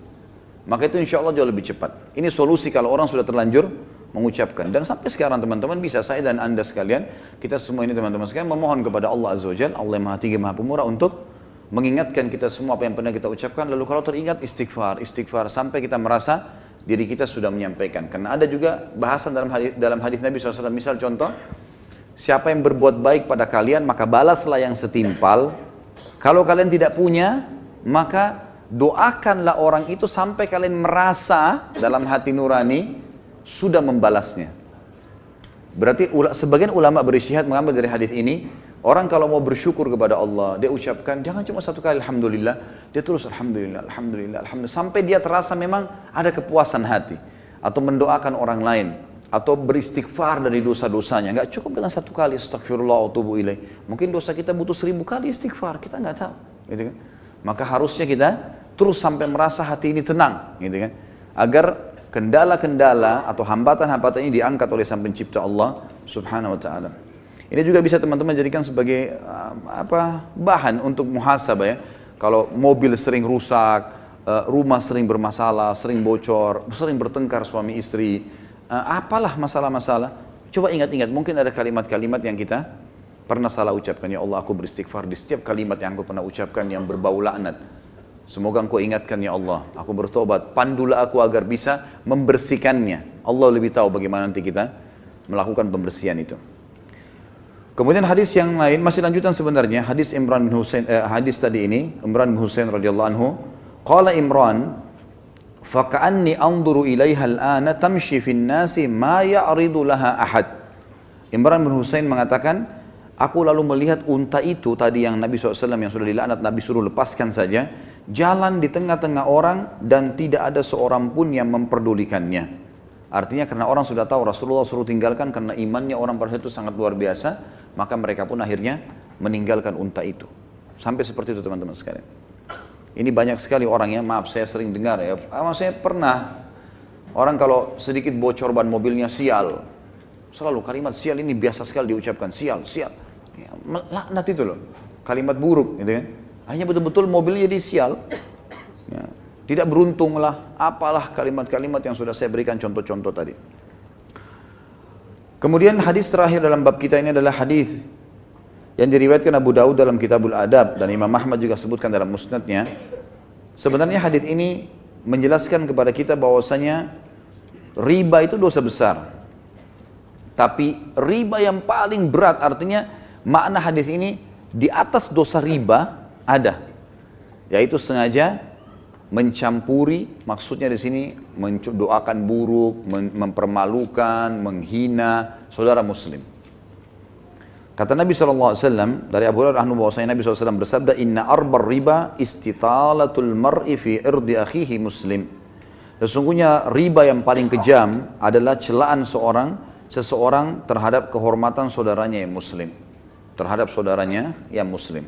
Maka itu insya Allah jauh lebih cepat. Ini solusi kalau orang sudah terlanjur mengucapkan. Dan sampai sekarang teman-teman bisa, saya dan anda sekalian, kita semua ini teman-teman sekalian memohon kepada Allah Azza wa Jalla, Allah yang Maha Tinggi Maha Pemurah, untuk mengingatkan kita semua apa yang pernah kita ucapkan. Lalu kalau teringat istighfar, istighfar sampai kita merasa diri kita sudah menyampaikan. Karena ada juga bahasan dalam hadis Nabi SAW. Misal contoh, siapa yang berbuat baik pada kalian maka balaslah yang setimpal. Kalau kalian tidak punya, maka doakanlah orang itu sampai kalian merasa dalam hati nurani sudah membalasnya. Berarti sebagian ulama berijtihad mengambil dari hadis ini, orang kalau mau bersyukur kepada Allah, dia ucapkan jangan cuma satu kali alhamdulillah, dia terus alhamdulillah, alhamdulillah, alhamdulillah sampai dia terasa memang ada kepuasan hati, atau mendoakan orang lain, atau beristighfar dari dosa-dosanya. Nggak cukup dengan satu kali astagfirullah wa atubu ilaih. Mungkin dosa kita butuh 1000 kali istighfar, kita nggak tahu, gitu kan? Maka harusnya kita terus sampai merasa hati ini tenang, gitu kan? Agar kendala-kendala atau hambatan-hambatan ini diangkat oleh Sang Pencipta Allah Subhanahu wa taala. Ini juga bisa teman-teman jadikan sebagai bahan untuk muhasabah ya. Kalau mobil sering rusak, rumah sering bermasalah, sering bocor, sering bertengkar suami istri, apalah masalah-masalah, coba ingat-ingat, mungkin ada kalimat-kalimat yang kita pernah salah ucapkan. Ya Allah, aku beristighfar di setiap kalimat yang aku pernah ucapkan yang berbau laknat. Semoga engkau ingatkan ya Allah, aku bertobat, pandulah aku agar bisa membersihkannya. Allah lebih tahu bagaimana nanti kita melakukan pembersihan itu. Kemudian hadis yang lain, masih lanjutan sebenarnya, hadis Imran bin Husain, hadis tadi ini, Imran bin Husain radhiyallahu anhu, qala Imran, faka'anni anzuru ilaiha al-ana tamshi fin nasi ma ya'ridu laha ahad. Imran bin Husain mengatakan, aku lalu melihat unta itu tadi yang Nabi SAW yang sudah dilaknat, Nabi suruh lepaskan saja, jalan di tengah-tengah orang dan tidak ada seorang pun yang memperdulikannya. Artinya karena orang sudah tahu Rasulullah suruh tinggalkan karena imannya orang pada itu sangat luar biasa, maka mereka pun akhirnya meninggalkan unta itu. Sampai seperti itu teman-teman sekalian. Ini banyak sekali orang ya, maaf saya sering dengar ya, saya pernah, orang kalau sedikit bocor ban mobilnya sial, selalu kalimat sial ini biasa sekali diucapkan, sial, sial. Ya, laknat itu loh, kalimat buruk gitu kan. Hanya betul-betul mobilnya jadi sial, ya, tidak beruntung lah, apalah kalimat-kalimat yang sudah saya berikan contoh-contoh tadi. Kemudian hadis terakhir dalam bab kita ini adalah hadis yang diriwayatkan Abu Daud dalam Kitabul Adab dan Imam Ahmad juga sebutkan dalam musnadnya. Sebenarnya hadis ini menjelaskan kepada kita bahwasanya riba itu dosa besar. Tapi riba yang paling berat, artinya makna hadis ini di atas dosa riba ada, yaitu sengaja mencampuri, maksudnya di sini mendoakan buruk, mempermalukan, menghina saudara muslim. Kata Nabi SAW dari Abu Hurairah bahwasanya Nabi SAW bersabda, inna arbar riba istitalatul mar'i fi irdi akhihi muslim. Sesungguhnya riba yang paling kejam adalah celaan seseorang terhadap kehormatan saudaranya yang muslim, terhadap saudaranya yang muslim.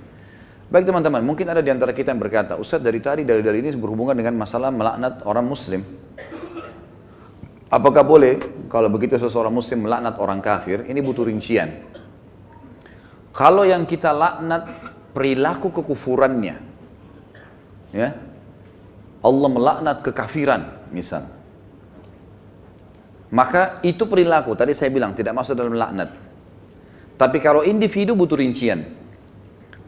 Baik teman-teman, mungkin ada di antara kita yang berkata, Ustaz dari tadi dalil ini berhubungan dengan masalah melaknat orang muslim. Apakah boleh kalau begitu seseorang muslim melaknat orang kafir? Ini butuh rincian. Kalau yang kita laknat perilaku kekufurannya, ya, Allah melaknat kekafiran misal, maka itu perilaku, tadi saya bilang tidak masuk dalam laknat. Tapi kalau individu butuh rincian.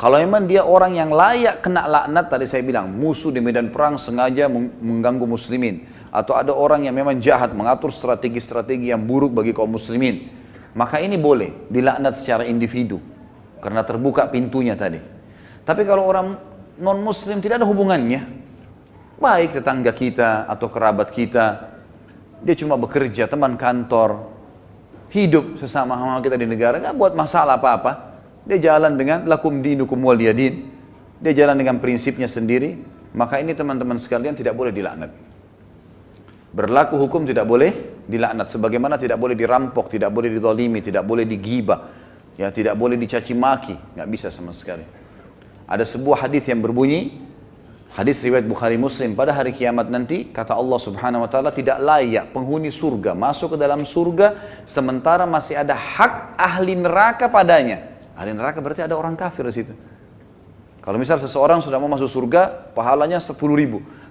Kalau memang dia orang yang layak kena laknat, tadi saya bilang musuh di medan perang sengaja mengganggu muslimin, atau ada orang yang memang jahat mengatur strategi-strategi yang buruk bagi kaum muslimin, maka ini boleh dilaknat secara individu karena terbuka pintunya tadi. Tapi kalau orang non muslim tidak ada hubungannya, baik tetangga kita atau kerabat kita, dia cuma bekerja, teman kantor, hidup sesama kita di negara, nggak buat masalah apa-apa. Dia jalan dengan lakum dinukum waliyadin, dia jalan dengan prinsipnya sendiri, maka ini teman-teman sekalian tidak boleh dilaknat. Berlaku hukum tidak boleh dilaknat, sebagaimana tidak boleh dirampok, tidak boleh dizalimi, tidak boleh digibah, ya, tidak boleh dicaci maki, nggak bisa sama sekali. Ada sebuah hadis yang berbunyi, hadis riwayat Bukhari Muslim, pada hari kiamat nanti kata Allah Subhanahu wa taala, tidak layak penghuni surga masuk ke dalam surga sementara masih ada hak ahli neraka padanya. Ahli neraka berarti ada orang kafir di situ. Kalau misal seseorang sudah mau masuk surga, pahalanya 10.000.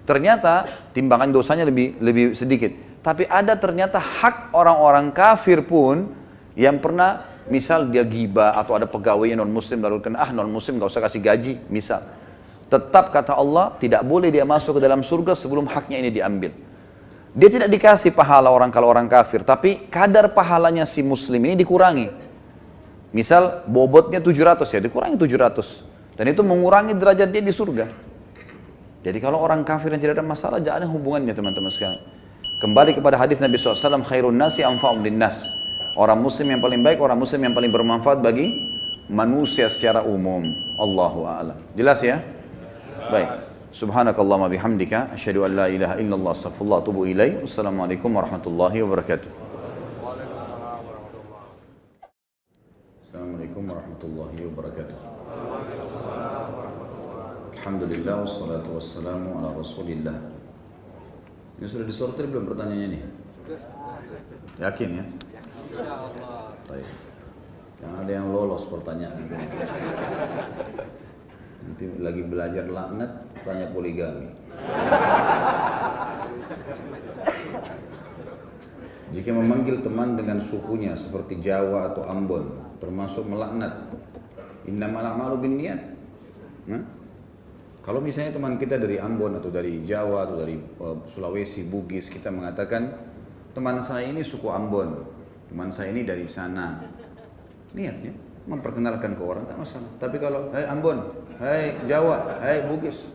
Ternyata timbangan dosanya lebih sedikit. Tapi ada ternyata hak orang-orang kafir pun yang pernah, misal dia ghibah atau ada pegawai non muslim lalu kena non muslim gak usah kasih gaji, misal. Tetap kata Allah tidak boleh dia masuk ke dalam surga sebelum haknya ini diambil. Dia tidak dikasih pahala kalau orang kafir, tapi kadar pahalanya si muslim ini dikurangi. Misal bobotnya 700 ya, dikurangi 700. Dan itu mengurangi derajat dia di surga. Jadi kalau orang kafir yang tidak ada masalah, jangan ada hubungannya teman-teman sekalian. Kembali kepada hadis Nabi SAW, khairun nasi anfa'um linnas. Orang muslim yang paling baik, orang muslim yang paling bermanfaat bagi manusia secara umum. Allahu a'lam. Jelas ya? Baik. Subhanakallahumma bihamdika, asyhadu an la ilaha illallah, astaghfirullah, atubu ilaih. Wassalamualaikum warahmatullahi wabarakatuh. Assalamualaikum warahmatullahi wabarakatuh. Alhamdulillah, wassalatu wassalamu ala rasulillah. Ini sudah disortir belum pertanyaannya nih? Yakin ya? Baik. Jangan ada yang lolos pertanyaan. Nanti lagi belajar laknat, tanya poligami. Jika memanggil teman dengan sukunya seperti Jawa atau Ambon, termasuk melaknat. Innamal a'malu binniyat. Kalau misalnya teman kita dari Ambon atau dari Jawa atau dari Sulawesi, Bugis, kita mengatakan teman saya ini suku Ambon, teman saya ini dari sana. Niatnya memperkenalkan ke orang tak masalah. Tapi kalau hai Ambon, hai Jawa, hai Bugis,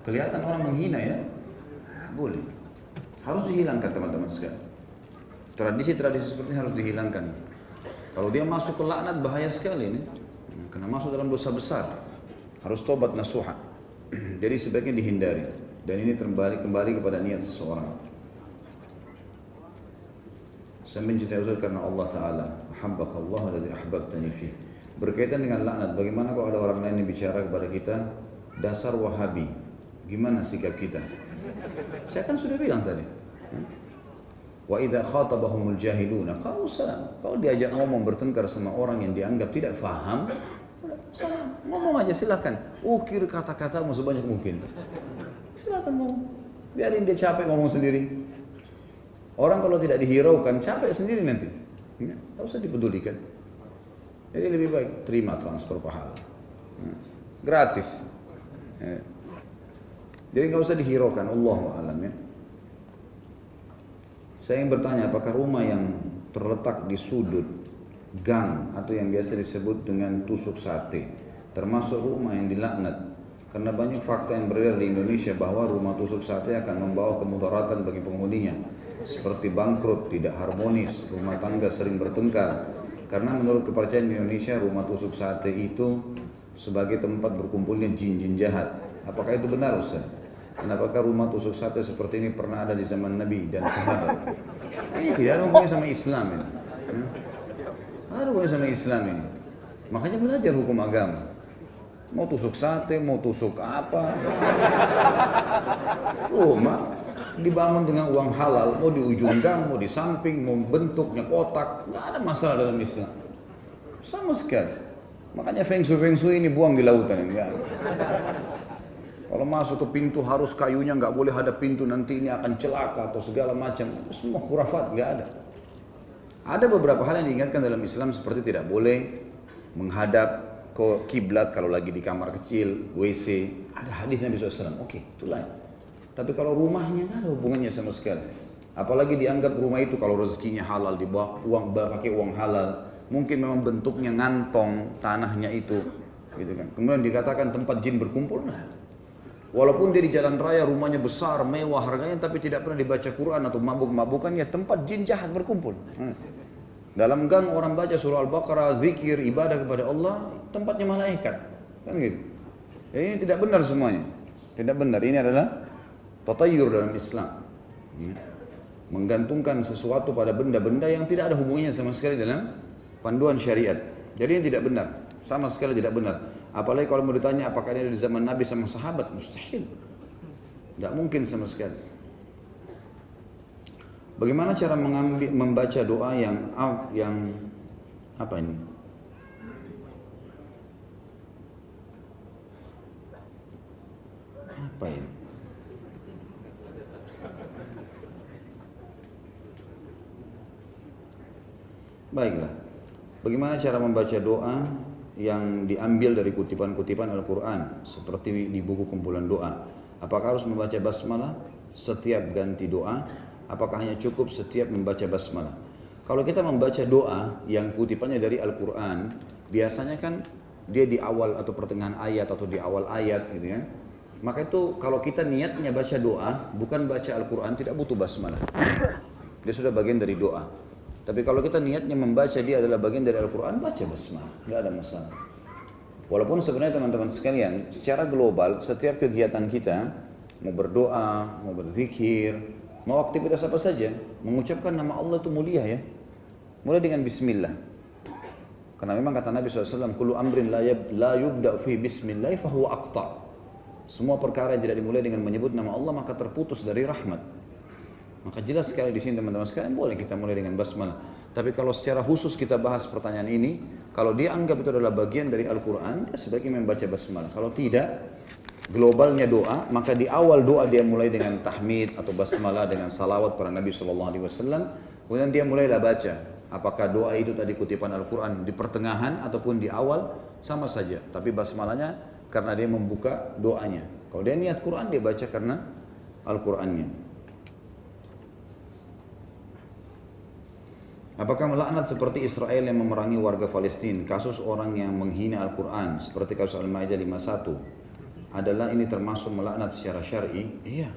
kelihatan orang menghina ya, boleh. Harus dihilangkan teman-teman sekalian. Tradisi-tradisi seperti ini harus dihilangkan. Kalau dia masuk ke laknat bahaya sekali ini, karena masuk dalam dosa besar. Harus tobat nasuha. Jadi sebaiknya dihindari. Dan ini kembali kepada niat seseorang. Saya mencintai Ustaz karena Allah Ta'ala. Ahabbakallah alladhi ahbabtani fi. Berkaitan dengan laknat, bagaimana kalau ada orang lain yang bicara kepada kita, dasar Wahabi, gimana sikap kita? Saya kan sudah bilang tadi. Wa idza khatabahumul jahiluna qalu salam. Kalau diajak ngomong bertengkar sama orang yang dianggap tidak faham, salam, ngomong aja silakan. Ukir kata-katamu sebanyak mungkin. Silakan ngomong. Biarin dia capek ngomong sendiri. Orang kalau tidak dihiraukan capek sendiri nanti. Tak usah dipedulikan. Jadi lebih baik terima transfer pahala. Gratis. Jadi nggak usah dihiraukan. Allahu a'lam ya. Saya ingin bertanya, apakah rumah yang terletak di sudut gang atau yang biasa disebut dengan tusuk sate termasuk rumah yang dilaknat? Karena banyak fakta yang beredar di Indonesia bahwa rumah tusuk sate akan membawa kemudaratan bagi penghuninya, seperti bangkrut, tidak harmonis, rumah tangga sering bertengkar. Karena menurut kepercayaan di Indonesia, rumah tusuk sate itu sebagai tempat berkumpulnya jin-jin jahat. Apakah itu benar, Ustaz? Kenapakah rumah tusuk sate seperti ini pernah ada di zaman Nabi dan sahabat? Ini tidak ada hubungannya sama Islam ini. Ada hubungannya sama Islam ini. Makanya belajar hukum agama. Mau tusuk sate, mau tusuk apa? Rumah dibangun dengan uang halal, mau di ujung gang, mau di samping, mau bentuknya kotak, nggak ada masalah dalam Islam. Sama sekali. Makanya feng shui ini buang di lautan ini. Enggak. Kalau masuk ke pintu harus kayunya, nggak boleh ada pintu, nanti ini akan celaka atau segala macam. Itu semua khurafat, nggak ada. Ada beberapa hal yang diingatkan dalam Islam seperti tidak boleh menghadap ke kiblat kalau lagi di kamar kecil, WC. Ada hadis Nabi SAW. Oke, itulah. Tapi kalau rumahnya nggak ada hubungannya sama sekali. Apalagi dianggap rumah itu kalau rezekinya halal, dibawa uang, pakai uang halal. Mungkin memang bentuknya ngantong tanahnya itu, gitu kan. Kemudian dikatakan tempat jin berkumpul. Nah, walaupun dia di jalan raya, rumahnya besar, mewah harganya, tapi tidak pernah dibaca Quran atau mabuk-mabukan, ya tempat jin jahat berkumpul. Dalam gang orang baca surah Al-Baqarah, zikir, ibadah kepada Allah, tempatnya malaikat. Kan gitu. Ya, ini tidak benar semuanya. Tidak benar. Ini adalah tatayyur dalam Islam. Menggantungkan sesuatu pada benda-benda yang tidak ada hubungannya sama sekali dalam panduan syariat. Jadi ini tidak benar. Sama sekali tidak benar. Apalagi kalau mau ditanya apakah ini ada di zaman Nabi sama sahabat, mustahil. Tidak mungkin sama sekali. Bagaimana cara membaca doa yang apa ini? Apa ini? Baiklah. Bagaimana cara membaca doa yang diambil dari kutipan-kutipan Al-Quran seperti di buku kumpulan doa? Apakah harus membaca basmalah setiap ganti doa? Apakah hanya cukup setiap membaca basmalah? Kalau kita membaca doa yang kutipannya dari Al-Quran, biasanya kan dia di awal atau pertengahan ayat atau di awal ayat gitu ya. Maka itu kalau kita niatnya baca doa, bukan baca Al-Quran, tidak butuh basmalah. Dia sudah bagian dari doa. Tapi kalau kita niatnya membaca dia adalah bagian dari Al-Quran, baca basmalah, nggak ada masalah. Walaupun sebenarnya teman-teman sekalian, secara global, setiap kegiatan kita, mau berdoa, mau berzikir, mau aktivitas apa saja, mengucapkan nama Allah itu mulia ya. Mulai dengan bismillah. Karena memang kata Nabi SAW, kullu amrin la yubda' fi bismillah fahuwa aqta'. Semua perkara yang tidak dimulai dengan menyebut nama Allah maka terputus dari rahmat. Maka jelas sekali di sini teman-teman sekalian boleh kita mulai dengan basmalah. Tapi kalau secara khusus kita bahas pertanyaan ini, kalau dia anggap itu adalah bagian dari Al-Quran, dia sebaiknya membaca basmalah. Kalau tidak, globalnya doa, maka di awal doa dia mulai dengan tahmid atau basmalah dengan salawat para Nabi SAW. Kemudian dia mulailah baca. Apakah doa itu tadi kutipan Al-Quran di pertengahan ataupun di awal, sama saja. Tapi basmalahnya karena dia membuka doanya. Kalau dia niat Quran, dia baca karena Al-Qurannya. Apakah melaknat seperti Israel yang memerangi warga Palestina, kasus orang yang menghina Al-Quran, seperti kasus Al-Ma'idah 51, adalah ini termasuk melaknat secara syar'i? Iya,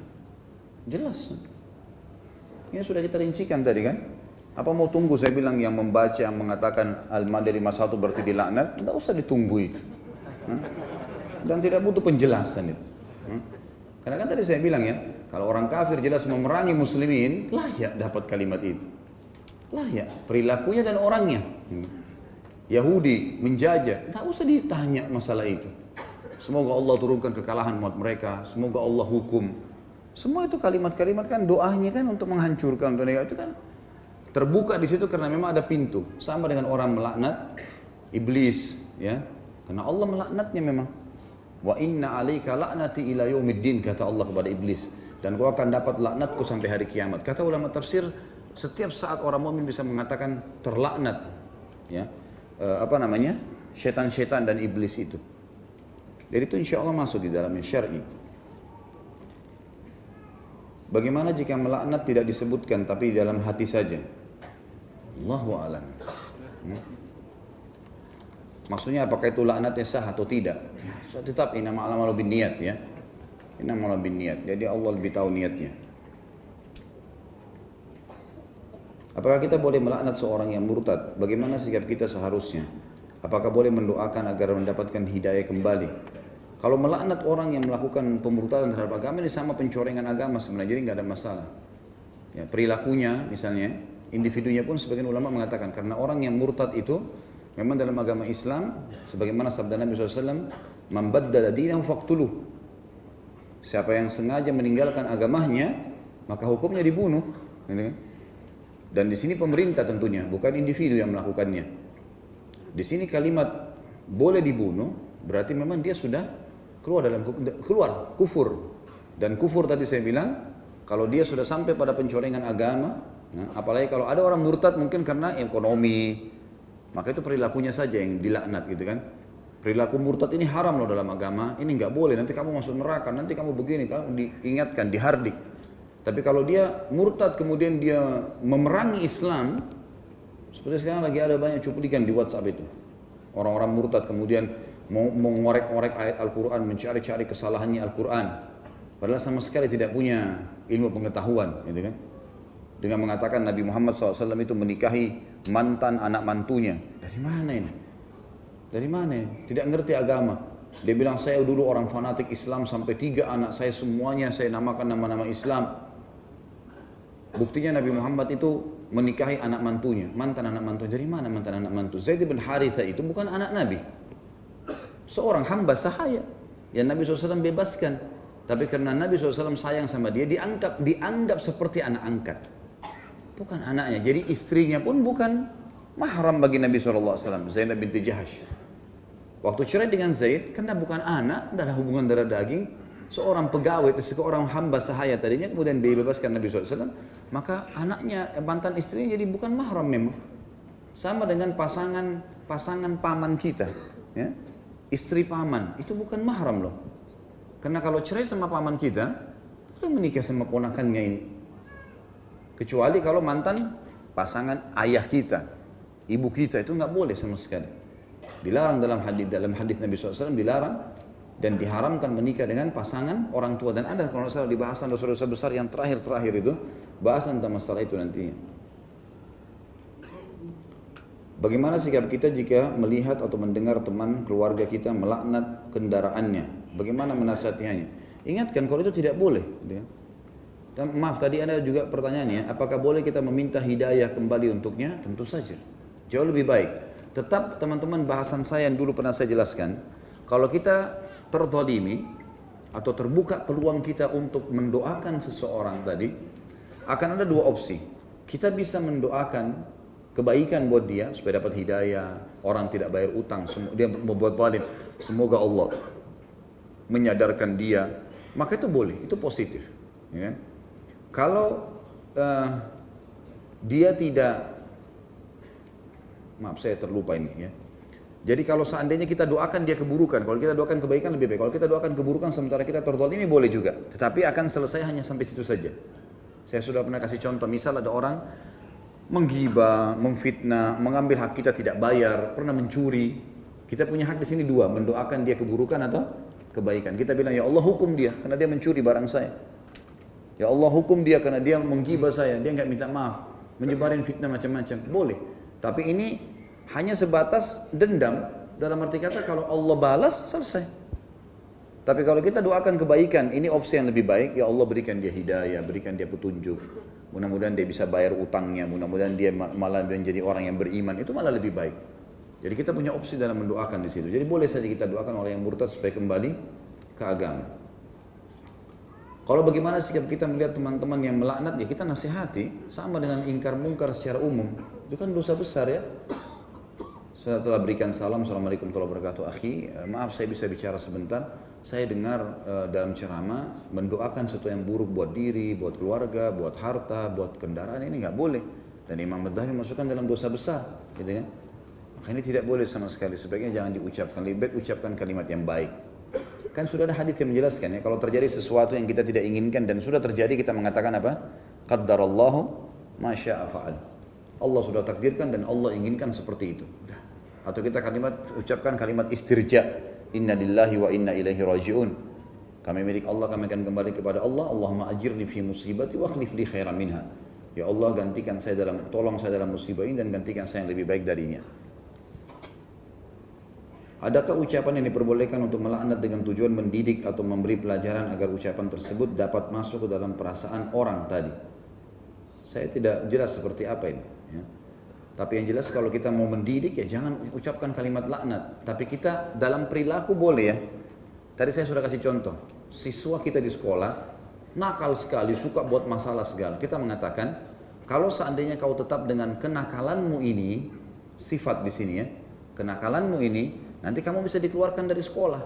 jelas. Ini sudah kita rincikan tadi kan? Apa mau tunggu saya bilang yang membaca, yang mengatakan Al-Ma'idah 51 berarti dilaknat? Tidak usah ditunggu itu. Dan tidak butuh penjelasan itu. Karena kan tadi saya bilang ya, kalau orang kafir jelas memerangi muslimin, layak dapat kalimat itu. Layak, perilakunya dan orangnya. Yahudi menjajah, tak usah ditanya masalah itu. Semoga Allah turunkan kekalahan buat mereka, semoga Allah hukum. Semua itu kalimat-kalimat kan doanya kan untuk menghancurkan dunia itu kan terbuka di situ karena memang ada pintu. Sama dengan orang melaknat iblis, ya. Karena Allah melaknatnya memang. Wa inna 'alaika la'nati ila yaumiddin, kata Allah kepada iblis, dan kau akan dapat laknatku sampai hari kiamat. Kata ulama tafsir, setiap saat orang mukmin bisa mengatakan terlaknat, ya, setan-setan dan iblis itu. Jadi itu insya Allah masuk di dalamnya syar'i. Bagaimana jika melaknat tidak disebutkan tapi di dalam hati saja? Allahu a'lam. Maksudnya apakah itu laknatnya sah atau tidak? Tetap innamal a'malu binniyat ya. Innamal a'malu binniyat. Jadi Allah lebih tahu niatnya. Apakah kita boleh melaknat seorang yang murtad? Bagaimana sikap kita seharusnya? Apakah boleh mendoakan agar mendapatkan hidayah kembali? Kalau melaknat orang yang melakukan pemurtadan terhadap agama ini sama pencorengan agama sebenarnya, jadi nggak ada masalah. Ya, perilakunya misalnya, individunya pun sebagian ulama mengatakan karena orang yang murtad itu memang dalam agama Islam, sebagaimana sabda Nabi SAW, "Man baddala dinahu faqtuluh." Siapa yang sengaja meninggalkan agamanya, maka hukumnya dibunuh. Dan di sini pemerintah tentunya, bukan individu yang melakukannya. Di sini kalimat boleh dibunuh, berarti memang dia sudah keluar kufur. Dan kufur tadi saya bilang, kalau dia sudah sampai pada pencorengan agama, apalagi kalau ada orang murtad mungkin karena ekonomi, maka itu perilakunya saja yang dilaknat gitu kan. Perilaku murtad ini haram loh dalam agama, ini nggak boleh, nanti kamu masuk neraka, nanti kamu begini, kamu diingatkan, dihardik. Tapi kalau dia murtad kemudian dia memerangi Islam, seperti sekarang lagi ada banyak cuplikan di WhatsApp itu. Orang-orang murtad kemudian mau mengorek-orek ayat Al-Quran, mencari-cari kesalahannya Al-Quran. Padahal sama sekali tidak punya ilmu pengetahuan, gitu kan. Dengan mengatakan Nabi Muhammad SAW itu menikahi mantan anak mantunya. Dari mana ini? Dari mana ini? Tidak ngerti agama. Dia bilang saya dulu orang fanatik Islam sampai 3 anak saya semuanya saya namakan nama-nama Islam. Buktinya Nabi Muhammad itu menikahi anak mantunya, mantan anak mantunya. Dari mana mantan anak mantu? Zaid bin Harithah itu bukan anak Nabi. Seorang hamba sahaya yang Nabi SAW bebaskan. Tapi karena Nabi SAW sayang sama dia, dianggap seperti anak angkat. Bukan anaknya. Jadi istrinya pun bukan mahram bagi Nabi SAW, Zainab binti Jahash. Waktu cerai dengan Zaid, karena bukan anak, adalah hubungan darah daging, seorang pegawai, seorang hamba sahaya tadinya, kemudian dibebaskan Nabi SAW, maka anaknya, mantan istrinya jadi bukan mahram memang. Sama dengan pasangan paman kita, ya? Istri paman, itu bukan mahram loh. Karena kalau cerai sama paman kita, boleh menikah sama ponakannya ini. Kecuali kalau mantan pasangan ayah kita, ibu kita, itu nggak boleh sama sekali. Dilarang dalam hadis Nabi SAW, dilarang dan diharamkan menikah dengan pasangan orang tua. Dan ada kalau salah di bahasan dosa-dosa besar yang terakhir itu, bahasan tentang masalah itu nantinya. Bagaimana sikap kita jika melihat atau mendengar teman keluarga kita melaknat kendaraannya? Bagaimana menasihatinya? Ingatkan kalau itu tidak boleh. Dan maaf, tadi ada juga pertanyaannya, apakah boleh kita meminta hidayah kembali untuknya? Tentu saja. Jauh lebih baik. Tetap teman-teman, bahasan saya yang dulu pernah saya jelaskan, kalau kita terzalimi atau terbuka peluang kita untuk mendoakan seseorang tadi, akan ada dua opsi. Kita bisa mendoakan kebaikan buat dia supaya dapat hidayah, orang tidak bayar utang, dia membuat zalim, semoga Allah menyadarkan dia, maka itu boleh, itu positif. Ya. Kalau dia tidak, maaf saya terlupa ini ya. Jadi kalau seandainya kita doakan dia keburukan, kalau kita doakan kebaikan lebih baik. Kalau kita doakan keburukan sementara kita terzalimi boleh juga, tetapi akan selesai hanya sampai situ saja. Saya sudah pernah kasih contoh, misal ada orang menggibah, memfitnah, mengambil hak kita tidak bayar, pernah mencuri. Kita punya hak di sini dua, mendoakan dia keburukan atau kebaikan. Kita bilang, ya Allah hukum dia karena dia mencuri barang saya. Ya Allah hukum dia karena dia menggibah saya, dia nggak minta maaf, menyebarin fitnah macam-macam. Boleh. Tapi ini hanya sebatas dendam, dalam arti kata kalau Allah balas, selesai. Tapi kalau kita doakan kebaikan, ini opsi yang lebih baik. Ya Allah berikan dia hidayah, berikan dia petunjuk. Mudah-mudahan dia bisa bayar utangnya, mudah-mudahan dia malah menjadi orang yang beriman. Itu malah lebih baik. Jadi kita punya opsi dalam mendoakan di situ. Jadi boleh saja kita doakan orang yang murtad supaya kembali ke agama. Kalau bagaimana sikap kita melihat teman-teman yang melaknat, ya kita nasihati. Sama dengan ingkar mungkar secara umum. Itu kan dosa besar ya. Saya telah berikan salam, assalamualaikum warahmatullahi wabarakatuh. Akhi, maaf saya bisa bicara sebentar. Saya dengar dalam ceramah mendoakan sesuatu yang buruk buat diri, buat keluarga, buat harta, buat kendaraan, ini nggak boleh. Dan Imam Madzhabi masukkan dalam dosa besar, gitu kan? Maka ini tidak boleh sama sekali. Sebaiknya jangan diucapkan, lebih baik ucapkan kalimat yang baik. Kan sudah ada hadits yang menjelaskan ya, kalau terjadi sesuatu yang kita tidak inginkan dan sudah terjadi, kita mengatakan apa? Qaddarallahu ma syaa fa'al. Allah sudah takdirkan dan Allah inginkan seperti itu. Atau kita ucapkan kalimat istirja, inna lillahi wa inna ilaihi raji'un. Kami milik Allah, kami akan kembali kepada Allah. Allahumma ajirni fi musibati wa akhlif li khairan minha. Ya Allah, tolong saya dalam musibah ini dan gantikan saya yang lebih baik darinya. Adakah ucapan yang diperbolehkan untuk melaknat dengan tujuan mendidik atau memberi pelajaran agar ucapan tersebut dapat masuk ke dalam perasaan orang tadi? Saya tidak jelas seperti apa ini. Ya. Tapi yang jelas kalau kita mau mendidik ya jangan ucapkan kalimat laknat. Tapi kita dalam perilaku boleh ya. Tadi saya sudah kasih contoh. Siswa kita di sekolah nakal sekali, suka buat masalah segala. Kita mengatakan kalau seandainya kau tetap dengan kenakalanmu ini, sifat di sini ya, kenakalanmu ini, nanti kamu bisa dikeluarkan dari sekolah.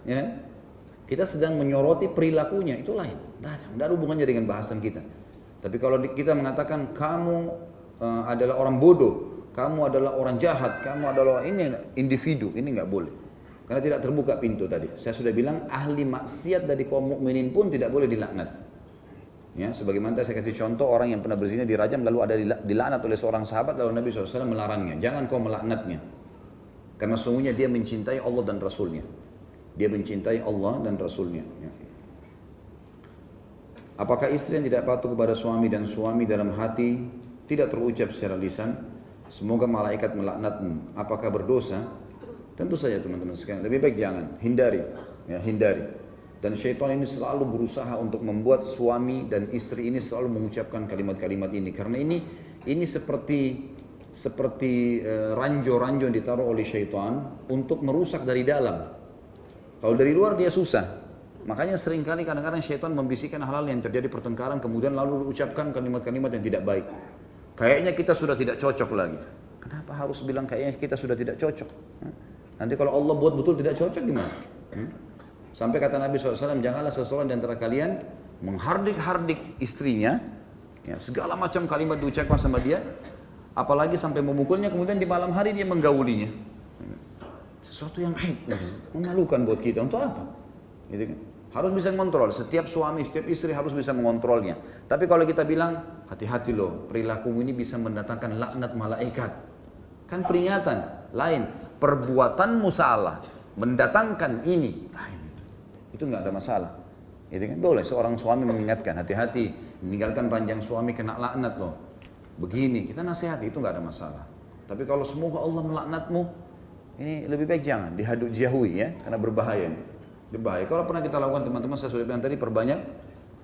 Ya. Kita sedang menyoroti perilakunya, itu lain. Tidak ada hubungannya dengan bahasan kita. Tapi kalau kita mengatakan kamu adalah orang bodoh, kamu adalah orang jahat, kamu adalah ini individu, ini nggak boleh. Karena tidak terbuka pintu tadi. Saya sudah bilang ahli maksiat dari kaum mukminin pun tidak boleh dilaknat. Ya, sebagaimana saya kasih contoh orang yang pernah berzina dirajam lalu ada dilaknat oleh seorang sahabat lalu Nabi SAW melarangnya. Jangan kau melaknatnya. Karena sungguhnya dia mencintai Allah dan Rasulnya. Dia mencintai Allah dan Rasulnya. Ya. Apakah istri yang tidak patuh kepada suami dan suami dalam hati tidak terucap secara lisan, semoga malaikat melaknatmu, apakah berdosa? Tentu saja teman-teman sekalian, lebih baik jangan, hindari, ya, hindari. Dan syaitan ini selalu berusaha untuk membuat suami dan istri ini selalu mengucapkan kalimat-kalimat ini, karena ini seperti ranjau-ranjau yang ditaruh oleh syaitan untuk merusak dari dalam. Kalau dari luar dia susah. Makanya seringkali kadang-kadang syaitan membisikkan hal-hal yang terjadi pertengkaran, kemudian lalu ucapkan kalimat-kalimat yang tidak baik. Kayaknya kita sudah tidak cocok lagi. Kenapa harus bilang kayaknya kita sudah tidak cocok? Nanti kalau Allah buat betul tidak cocok gimana? Sampai kata Nabi SAW, janganlah seseorang di antara kalian menghardik-hardik istrinya, ya, segala macam kalimat diucapkan sama dia, apalagi sampai memukulnya, kemudian di malam hari dia menggaulinya. Sesuatu yang aib, memalukan buat kita. Untuk apa? Gitu kan? Harus bisa mengontrol, setiap suami, setiap istri harus bisa mengontrolnya. Tapi kalau kita bilang, hati-hati loh, perilakumu ini bisa mendatangkan laknat malaikat. Kan peringatan, lain. Perbuatanmu salah, mendatangkan ini, lain. itu nggak ada masalah. Gitu kan? Boleh seorang suami mengingatkan, hati-hati, meninggalkan ranjang suami kena laknat loh. Begini, kita nasihati, itu nggak ada masalah. Tapi kalau semoga Allah melaknatmu, ini lebih baik jangan, dijauhi ya, karena berbahaya. Berbahaya. Kalau pernah kita lakukan teman-teman, saya sudah bilang tadi, perbanyak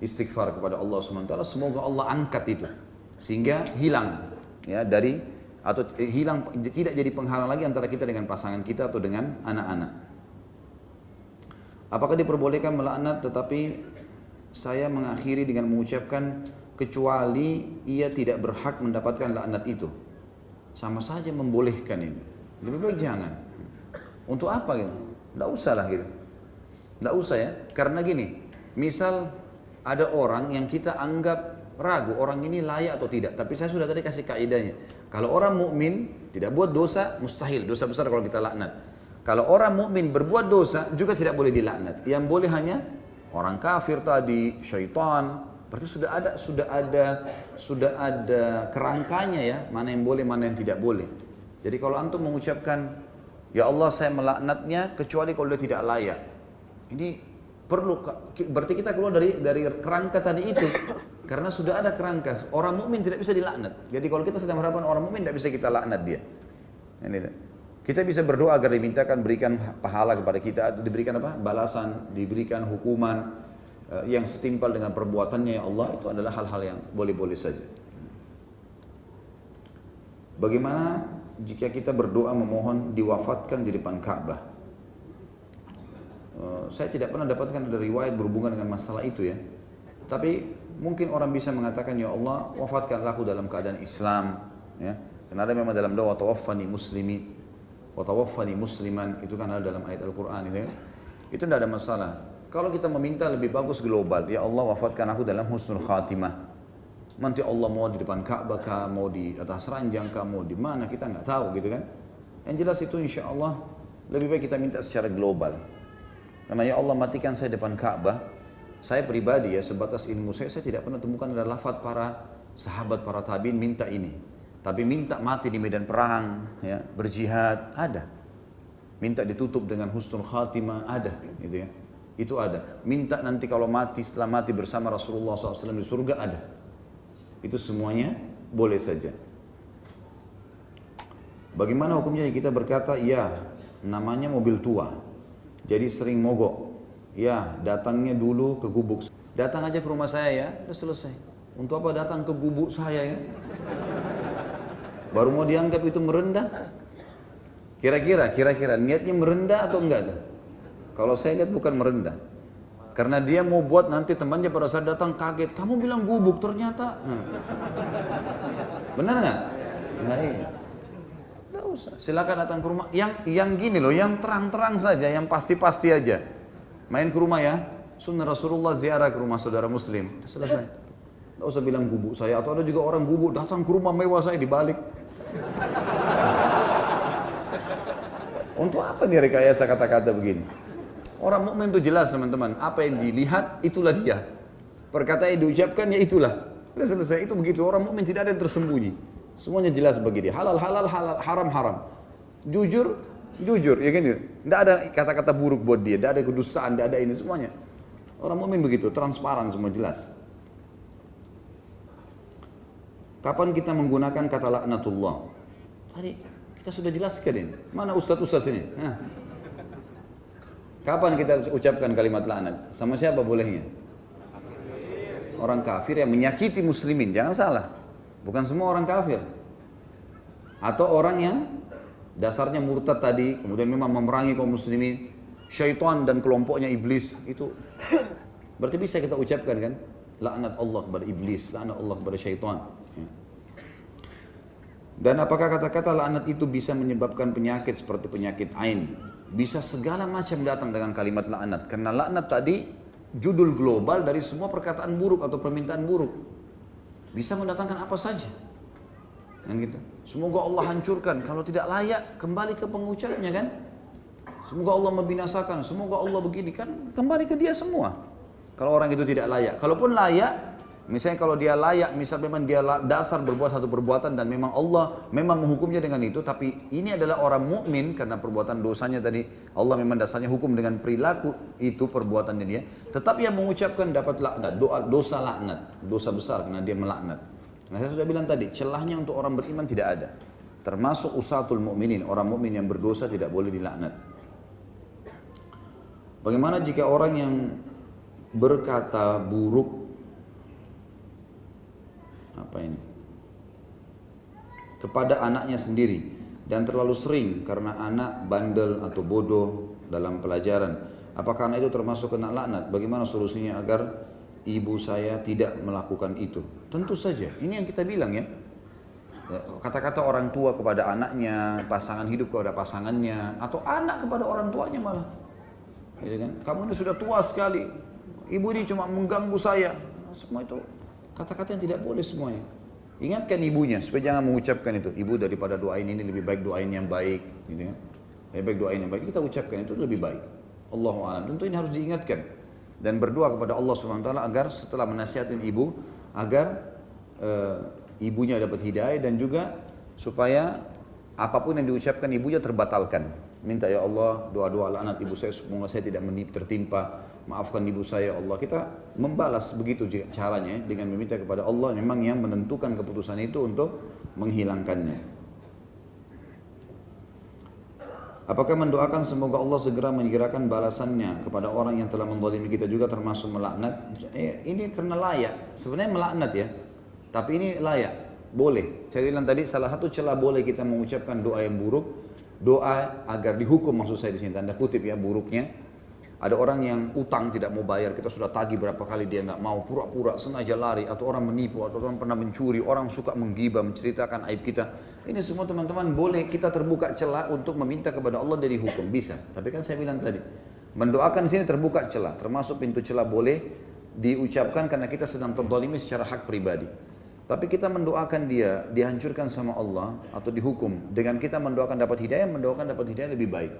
istighfar kepada Allah SWT, semoga Allah angkat itu. Sehingga hilang ya hilang, tidak jadi penghalang lagi antara kita dengan pasangan kita atau dengan anak-anak. Apakah diperbolehkan melaknat tetapi saya mengakhiri dengan mengucapkan kecuali ia tidak berhak mendapatkan laknat itu? Sama saja membolehkan ini. Lebih baik jangan. Untuk apa gitu? Tidak usah lah gitu. Tidak usah ya. Karena gini, misal ada orang yang kita anggap ragu orang ini layak atau tidak. Tapi saya sudah tadi kasih kaidahnya. Kalau orang mukmin tidak buat dosa, mustahil. Dosa besar kalau kita laknat. Kalau orang mukmin berbuat dosa juga tidak boleh dilaknat. Yang boleh hanya orang kafir tadi, syaitan. Berarti sudah ada kerangkanya ya, mana yang boleh, mana yang tidak boleh. Jadi kalau antum mengucapkan, ya Allah saya melaknatnya kecuali kalau dia tidak layak. Ini perlu, berarti kita keluar dari kerangka tadi itu. Karena sudah ada kerangka, orang mukmin tidak bisa dilaknat. Jadi kalau kita sedang mengharapkan orang mukmin, tidak bisa kita laknat dia. Ini. Kita bisa berdoa agar dimintakan berikan pahala kepada kita, diberikan apa? Balasan, diberikan hukuman yang setimpal dengan perbuatannya ya Allah, itu adalah hal-hal yang boleh-boleh saja. Bagaimana jika kita berdoa memohon diwafatkan di depan Ka'bah? Saya tidak pernah dapatkan ada riwayat berhubungan dengan masalah itu ya. Tapi mungkin orang bisa mengatakan ya Allah wafatkanlah aku dalam keadaan Islam ya. Karena ada memang dalam doa tawaffani muslimi wa tawaffani musliman, itu kan ada dalam ayat Al-Qur'an itu ya. Itu tidak ada masalah. Kalau kita meminta lebih bagus global, ya Allah wafatkan aku dalam husnul khatimah. Nanti Allah mau di depan Ka'bah kah, mau di atas ranjang kah, mau di mana, kita nggak tahu gitu kan. Yang jelas itu insya Allah lebih baik kita minta secara global. Karena ya Allah matikan saya depan Ka'bah. Saya pribadi ya sebatas ilmu saya tidak pernah temukan ada lafaz para sahabat, para tabi'in minta ini. Tapi minta mati di medan perang, ya, berjihad, ada. Minta ditutup dengan husnul khatimah, ada, gitu ya. Itu ada. Minta nanti kalau mati, setelah mati bersama Rasulullah SAW di surga, ada. Itu semuanya boleh saja. Bagaimana hukumnya kita berkata, ya, namanya mobil tua, jadi sering mogok. Ya, datangnya dulu ke gubuk. Datang aja ke rumah saya ya, udah selesai. Untuk apa datang ke gubuk saya ya? Baru mau dianggap itu merendah. Kira-kira niatnya merendah atau enggak tuh? Kalau saya lihat bukan merendah. Karena dia mau buat nanti temannya pada saat datang kaget, kamu bilang gubuk ternyata. Benar nggak? Nah, iya. Nggak usah. Silakan datang ke rumah. Yang gini loh, yang terang-terang saja, yang pasti-pasti aja. Main ke rumah ya. Sunnah Rasulullah ziarah ke rumah saudara Muslim. Selesai. Nggak usah bilang gubuk saya. Atau ada juga orang gubuk datang ke rumah mewah saya dibalik. Untuk apa dia rekayasa kata-kata begini? Orang mukmin itu jelas teman-teman. Apa yang dilihat itulah dia. Perkataan yang diucapkan ya itulah. Sudah selesai, itu begitu. Orang mukmin tidak ada yang tersembunyi. Semuanya jelas bagi dia. Halal halal, halal haram haram. Jujur ya kan? Tidak ada kata-kata buruk buat dia. Tidak ada kedustaan, tidak ada ini semuanya. Orang mukmin begitu, transparan semua jelas. Kapan kita menggunakan kata laknatullah? Tadi kita sudah jelaskan ini. Mana ustaz-ustaz ini? Kapan kita ucapkan kalimat laknat? Sama siapa bolehnya? Orang kafir yang menyakiti muslimin, jangan salah. Bukan semua orang kafir. Atau orang yang dasarnya murtad tadi, kemudian memang memerangi kaum muslimin, syaitan dan kelompoknya iblis, itu berarti bisa kita ucapkan kan? Laknat Allah kepada iblis, laknat Allah kepada syaitan. Dan apakah kata-kata laknat itu bisa menyebabkan penyakit seperti penyakit ain? Bisa segala macam datang dengan kalimat laknat. Karena laknat tadi judul global dari semua perkataan buruk atau permintaan buruk. Bisa mendatangkan apa saja. Kan gitu. Semoga Allah hancurkan. Kalau tidak layak, kembali ke pengucapnya kan. Semoga Allah membinasakan. Semoga Allah begini kan. Kembali ke dia semua. Kalau orang itu tidak layak. Kalaupun layak, Misalnya kalau dia layak, misalnya memang dia dasar berbuat satu perbuatan dan memang Allah memang menghukumnya dengan itu, tapi ini adalah orang mukmin karena perbuatan dosanya tadi Allah memang dasarnya hukum dengan perilaku itu perbuatannya dia, tetap yang mengucapkan dapat laknat, dosa laknat, dosa besar karena dia melaknat. Nah saya sudah bilang tadi, celahnya untuk orang beriman tidak ada. Termasuk usatul mukminin, orang mukmin yang berdosa tidak boleh dilaknat. Bagaimana jika orang yang berkata buruk kepada anaknya sendiri dan terlalu sering karena anak bandel atau bodoh dalam pelajaran, apakah anak itu termasuk kena laknat? Bagaimana solusinya agar ibu saya tidak melakukan itu? Tentu saja, ini yang kita bilang ya, kata-kata orang tua kepada anaknya, pasangan hidup kepada pasangannya, atau anak kepada orang tuanya malah, gitu kan? Kamu ini sudah tua sekali, ibu ini cuma mengganggu saya. Semua itu kata-kata yang tidak boleh semuanya. Ingatkan ibunya supaya jangan mengucapkan itu. Ibu daripada doain ini lebih baik doain yang baik, gitu kan? Lebih baik doain yang baik. Kita ucapkan itu lebih baik. Allahu a'lam. Tentu ini harus diingatkan dan berdoa kepada Allah Subhanahu wa taala agar setelah menasihatin ibu agar ibunya dapat hidayah dan juga supaya apapun yang diucapkan ibunya terbatalkan. Minta ya Allah doa-doa laknat ibu saya semoga saya tidak tertimpa. Maafkan ibu saya Allah. Kita membalas begitu caranya dengan meminta kepada Allah memang yang menentukan keputusan itu untuk menghilangkannya. Apakah mendoakan semoga Allah segera menyegerakan balasannya kepada orang yang telah menzalimi kita juga termasuk melaknat? Ini karena layak. Sebenarnya melaknat ya. Tapi ini layak. Boleh. Saya bilang tadi salah satu celah boleh kita mengucapkan doa yang buruk. Doa agar dihukum maksud saya di sini tanda kutip ya buruknya. Ada orang yang utang tidak mau bayar, kita sudah tagih berapa kali dia nggak mau, pura-pura sengaja lari, atau orang menipu, atau orang pernah mencuri, orang suka menggibah, menceritakan aib kita. Ini semua teman-teman boleh kita terbuka celah untuk meminta kepada Allah dari hukum, bisa. Tapi kan saya bilang tadi, mendoakan di sini terbuka celah, termasuk pintu celah boleh diucapkan karena kita sedang terzalimi secara hak pribadi. Tapi kita mendoakan dia dihancurkan sama Allah atau dihukum dengan kita mendoakan dapat hidayah lebih baik.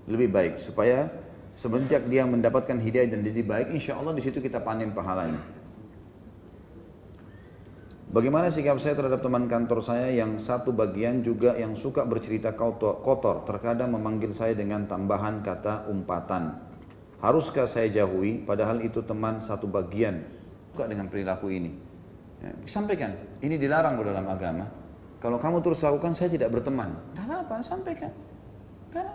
Lebih baik supaya semenjak dia mendapatkan hidayah dan jadi baik, insya Allah di situ kita panen pahalanya. Bagaimana sikap saya terhadap teman kantor saya yang satu bagian juga yang suka bercerita kotor, terkadang memanggil saya dengan tambahan kata umpatan. Haruskah saya jauhi? Padahal itu teman satu bagian. Suka dengan perilaku ini. Ya, sampaikan, ini dilarang dalam agama. Kalau kamu terus lakukan, saya tidak berteman. Tidak apa-apa, sampaikan.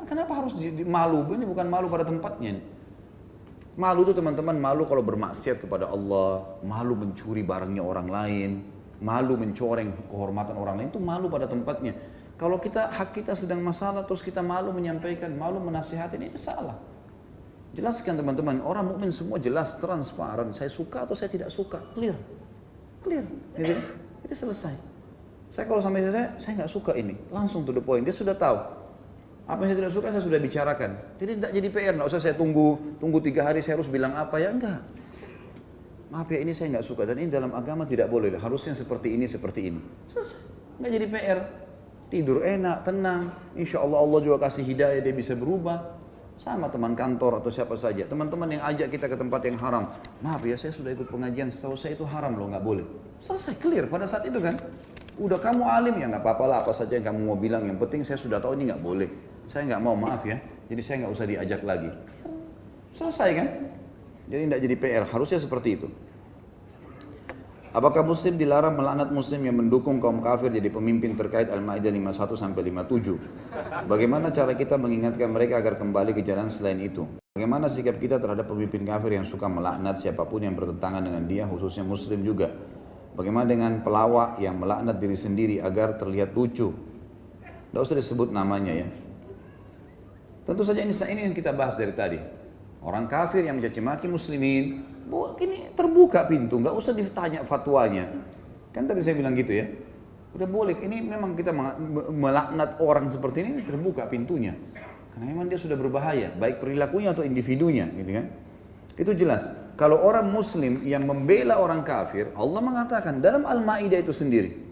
Kenapa harus malu? Ini bukan malu pada tempatnya. Malu itu teman-teman, malu kalau bermaksiat kepada Allah, malu mencuri barangnya orang lain, malu mencoreng kehormatan orang lain, itu malu pada tempatnya. Kalau hak kita sedang masalah, terus kita malu menyampaikan, malu menasihatin, ini salah. Jelaskan teman-teman, orang mukmin semua jelas, transparan, saya suka atau saya tidak suka, clear, gitu. Jadi selesai. Saya kalau sampai saya nggak suka ini, langsung to the point, dia sudah tahu. Apa yang saya tidak suka saya sudah bicarakan. Jadi tidak jadi PR, nggak usah saya tunggu 3 hari saya harus bilang apa ya, enggak. Maaf ya ini saya nggak suka dan ini dalam agama tidak boleh. Harusnya seperti ini. Selesai, nggak jadi PR. Tidur enak, tenang. Insya Allah Allah juga kasih hidayah dia bisa berubah. Sama teman kantor atau siapa saja. Teman-teman yang ajak kita ke tempat yang haram. Maaf ya saya sudah ikut pengajian, setahu saya itu haram loh, nggak boleh. Selesai, clear pada saat itu kan. Udah kamu alim ya nggak apa-apa lah apa saja yang kamu mau bilang. Yang penting saya sudah tahu ini nggak boleh. Saya nggak mau, maaf ya, jadi saya nggak usah diajak lagi. Selesai kan? Jadi tidak jadi PR, harusnya seperti itu. Apakah muslim dilarang melaknat muslim yang mendukung kaum kafir jadi pemimpin terkait Al-Maidah 51-57? Bagaimana cara kita mengingatkan mereka agar kembali ke jalan selain itu? Bagaimana sikap kita terhadap pemimpin kafir yang suka melaknat siapapun yang bertentangan dengan dia, khususnya muslim juga? Bagaimana dengan pelawak yang melaknat diri sendiri agar terlihat lucu? Tidak usah disebut namanya ya. Tentu saja ini yang kita bahas dari tadi. Orang kafir yang mencaci maki muslimin, ini terbuka pintu, nggak usah ditanya fatwanya. Kan tadi saya bilang gitu ya. Udah boleh, ini memang kita melaknat orang seperti ini terbuka pintunya. Karena memang dia sudah berbahaya, baik perilakunya atau individunya, gitu kan. Itu jelas. Kalau orang muslim yang membela orang kafir, Allah mengatakan dalam Al-Maidah itu sendiri.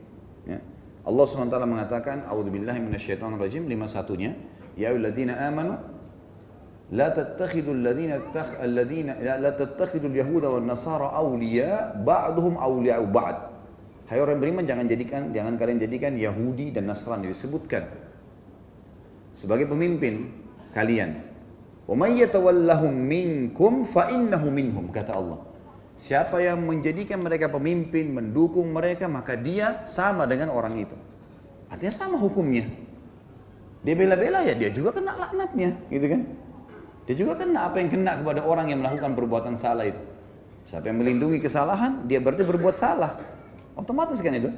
Ya. Allah SWT mengatakan, A'udzubillahi minasyaitonirrajim, 51-nya. Ya ayyuhalladzina amanu La tattakhidul yahuda wan nasara awliya ba'duhum awliya'u ba'd. Hai orang beriman, jangan kalian jadikan Yahudi dan Nasrani disebutkan sebagai pemimpin kalian. Wa may yatawallahum minkum fa innahu minhum, kata Allah. Siapa yang menjadikan mereka pemimpin, mendukung mereka, maka dia sama dengan orang itu. Artinya sama hukumnya. Dia bela-bela ya, dia juga kena laknatnya, gitu kan? Dia juga kena apa yang kena kepada orang yang melakukan perbuatan salah itu. Siapa yang melindungi kesalahan, dia berarti berbuat salah. Otomatis kan itu.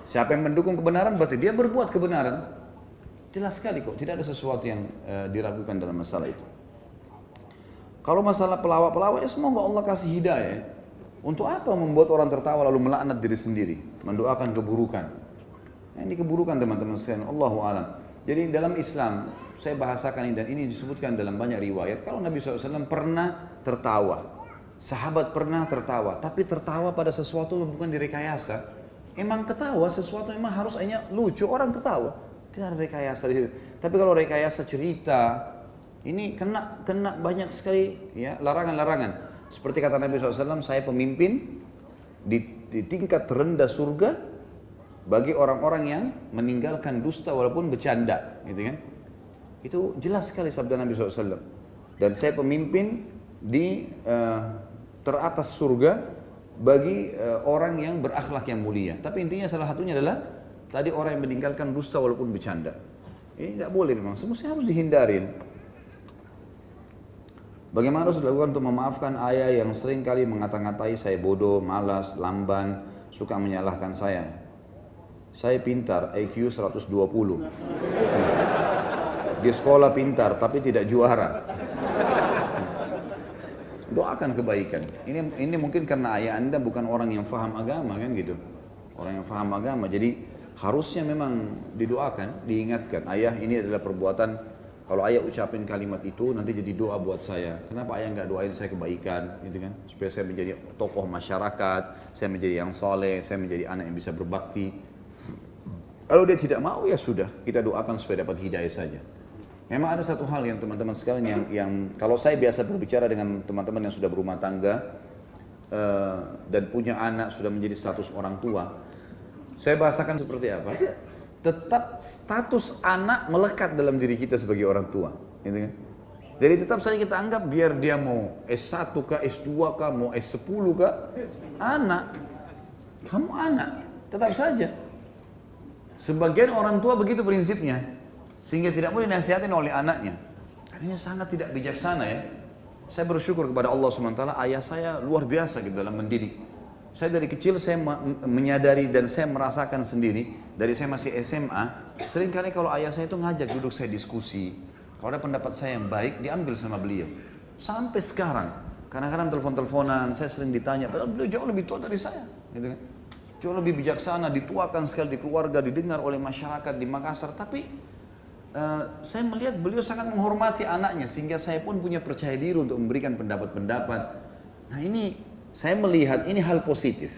Siapa yang mendukung kebenaran, berarti dia berbuat kebenaran. Jelas sekali kok, tidak ada sesuatu yang diragukan dalam masalah itu. Kalau masalah pelawak-pelawak, ya semoga Allah kasih hidayah. Untuk apa membuat orang tertawa lalu melaknat diri sendiri, mendoakan keburukan? Ini keburukan teman-teman sekalian, Allahu a'lam. Jadi dalam Islam, saya bahasakan ini dan ini disebutkan dalam banyak riwayat, kalau Nabi SAW pernah tertawa, sahabat pernah tertawa, tapi tertawa pada sesuatu yang bukan direkayasa. Emang ketawa sesuatu emang harus hanya lucu, orang ketawa. Tidak ada rekayasa di situ. Tapi kalau rekayasa cerita, ini kena banyak sekali ya larangan-larangan. Seperti kata Nabi SAW, saya pemimpin di tingkat terendah surga bagi orang-orang yang meninggalkan dusta walaupun bercanda, gitu kan? Itu jelas sekali sabda Nabi SAW. Dan saya pemimpin di teratas surga bagi orang yang berakhlak yang mulia. Tapi intinya salah satunya adalah tadi orang yang meninggalkan dusta walaupun bercanda. Ini tidak boleh memang, semestinya harus dihindarin. Bagaimana harus dilakukan untuk memaafkan ayah yang sering kali mengata-ngatai saya bodoh, malas, lamban, suka menyalahkan saya. Saya pintar, IQ 120. Di sekolah pintar, tapi tidak juara. Doakan kebaikan. Ini mungkin karena ayah Anda bukan orang yang faham agama kan gitu. Orang yang faham agama, jadi harusnya memang didoakan, diingatkan. Ayah, ini adalah perbuatan. Kalau ayah ucapin kalimat itu nanti jadi doa buat saya. Kenapa ayah nggak doain saya kebaikan, gitu kan? Supaya saya menjadi tokoh masyarakat, saya menjadi yang soleh, saya menjadi anak yang bisa berbakti. Kalau dia tidak mau ya sudah, kita doakan supaya dapat hidayah saja. Memang ada satu hal yang teman-teman sekalian yang kalau saya biasa berbicara dengan teman-teman yang sudah berumah tangga dan punya anak sudah menjadi status orang tua, saya bahasakan seperti apa? Tetap status anak melekat dalam diri kita sebagai orang tua, gitu kan? Jadi tetap saja kita anggap biar dia mau S1 kah, S2 kah, mau S10 kah, anak, kamu anak, tetap saja. Sebagian orang tua begitu prinsipnya, sehingga tidak boleh dinasihatin oleh anaknya. Karena sangat tidak bijaksana ya. Saya bersyukur kepada Allah SWT, ayah saya luar biasa gitu dalam mendidik. Saya dari kecil saya menyadari dan saya merasakan sendiri, dari saya masih SMA, seringkali kalau ayah saya itu ngajak duduk saya diskusi, kalau ada pendapat saya yang baik, diambil sama beliau. Sampai sekarang, kadang-kadang telepon-teleponan, saya sering ditanya, padahal beliau jauh lebih tua dari saya. Gitu kan? Jauh lebih bijaksana, dituakan sekali di keluarga, didengar oleh masyarakat di Makassar, tapi saya melihat beliau sangat menghormati anaknya, sehingga saya pun punya percaya diri untuk memberikan pendapat-pendapat. Nah ini, saya melihat ini hal positif.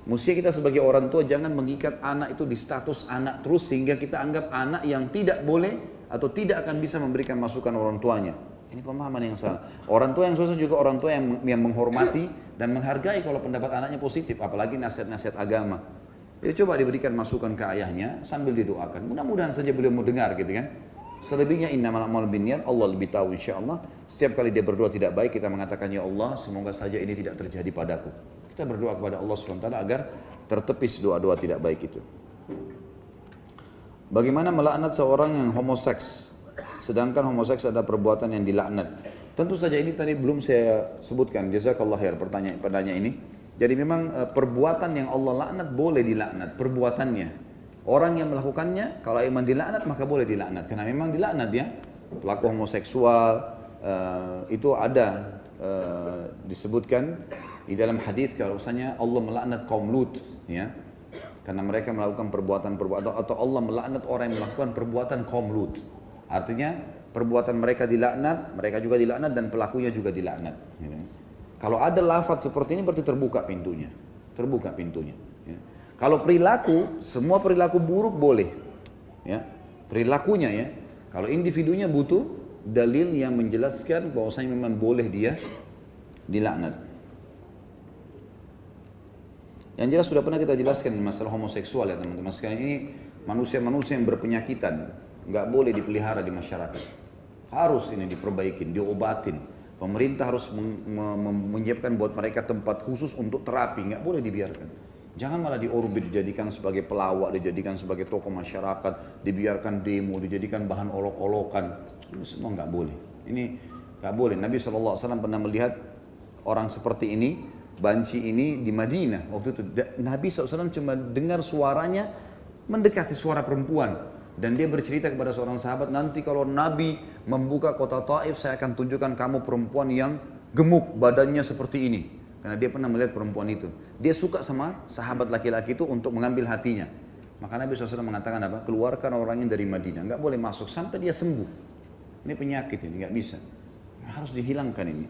Mestinya kita sebagai orang tua jangan mengikat anak itu di status anak terus sehingga kita anggap anak yang tidak boleh atau tidak akan bisa memberikan masukan orang tuanya. Ini pemahaman yang salah. Orang tua yang susah juga orang tua yang menghormati dan menghargai kalau pendapat anaknya positif, apalagi nasihat-nasihat agama. Jadi coba diberikan masukan ke ayahnya sambil didoakan. Mudah-mudahan saja beliau mau dengar gitu kan. Selebihnya innamal a'malu binniyat, Allah lebih tahu insyaallah. Setiap kali dia berdoa tidak baik, kita mengatakan ya Allah, semoga saja ini tidak terjadi padaku. Kita berdoa kepada Allah SWT agar tertepis doa-doa tidak baik itu. Bagaimana melaknat seorang yang homoseks, sedangkan homoseks ada perbuatan yang dilaknat? Tentu saja ini tadi belum saya sebutkan. Jazakallah khair pertanyaan ini. Jadi memang perbuatan yang Allah laknat boleh dilaknat, perbuatannya. Orang yang melakukannya, kalau memang dilaknat maka boleh dilaknat. Karena memang dilaknat ya, pelaku homoseksual itu ada disebutkan di dalam hadis kalau misalnya Allah melaknat kaum Lut, ya, karena mereka melakukan perbuatan-perbuatan atau Allah melaknat orang yang melakukan perbuatan kaum Lut. Artinya perbuatan mereka dilaknat, mereka juga dilaknat dan pelakunya juga dilaknat. Kalau ada lafaz seperti ini berarti terbuka pintunya, terbuka pintunya. Ya. Kalau perilaku, semua perilaku buruk boleh, ya, perilakunya ya. Kalau individunya butuh dalil yang menjelaskan bahwasanya memang boleh dia dilaknat. Yang jelas sudah pernah kita jelaskan masalah homoseksual ya teman-teman sekalian. Ini manusia-manusia yang berpenyakitan, nggak boleh dipelihara di masyarakat. Harus ini diperbaikin, diobatin. Pemerintah harus menyiapkan buat mereka tempat khusus untuk terapi, nggak boleh dibiarkan. Jangan malah diorbit, dijadikan sebagai pelawak, dijadikan sebagai tokoh masyarakat, dibiarkan demo, dijadikan bahan olok-olokan. Ini semua nggak boleh. Ini nggak boleh. Nabi SAW pernah melihat orang seperti ini, banci ini di Madinah. Waktu itu Nabi SAW cuma dengar suaranya mendekati suara perempuan. Dan dia bercerita kepada seorang sahabat, nanti kalau Nabi membuka kota Taif, saya akan tunjukkan kamu perempuan yang gemuk, badannya seperti ini. Karena dia pernah melihat perempuan itu. Dia suka sama sahabat laki-laki itu untuk mengambil hatinya. Maka Nabi SAW mengatakan apa? Keluarkan orangnya dari Madinah, nggak boleh masuk sampai dia sembuh. Ini penyakit ini, nggak bisa. Harus dihilangkan ini.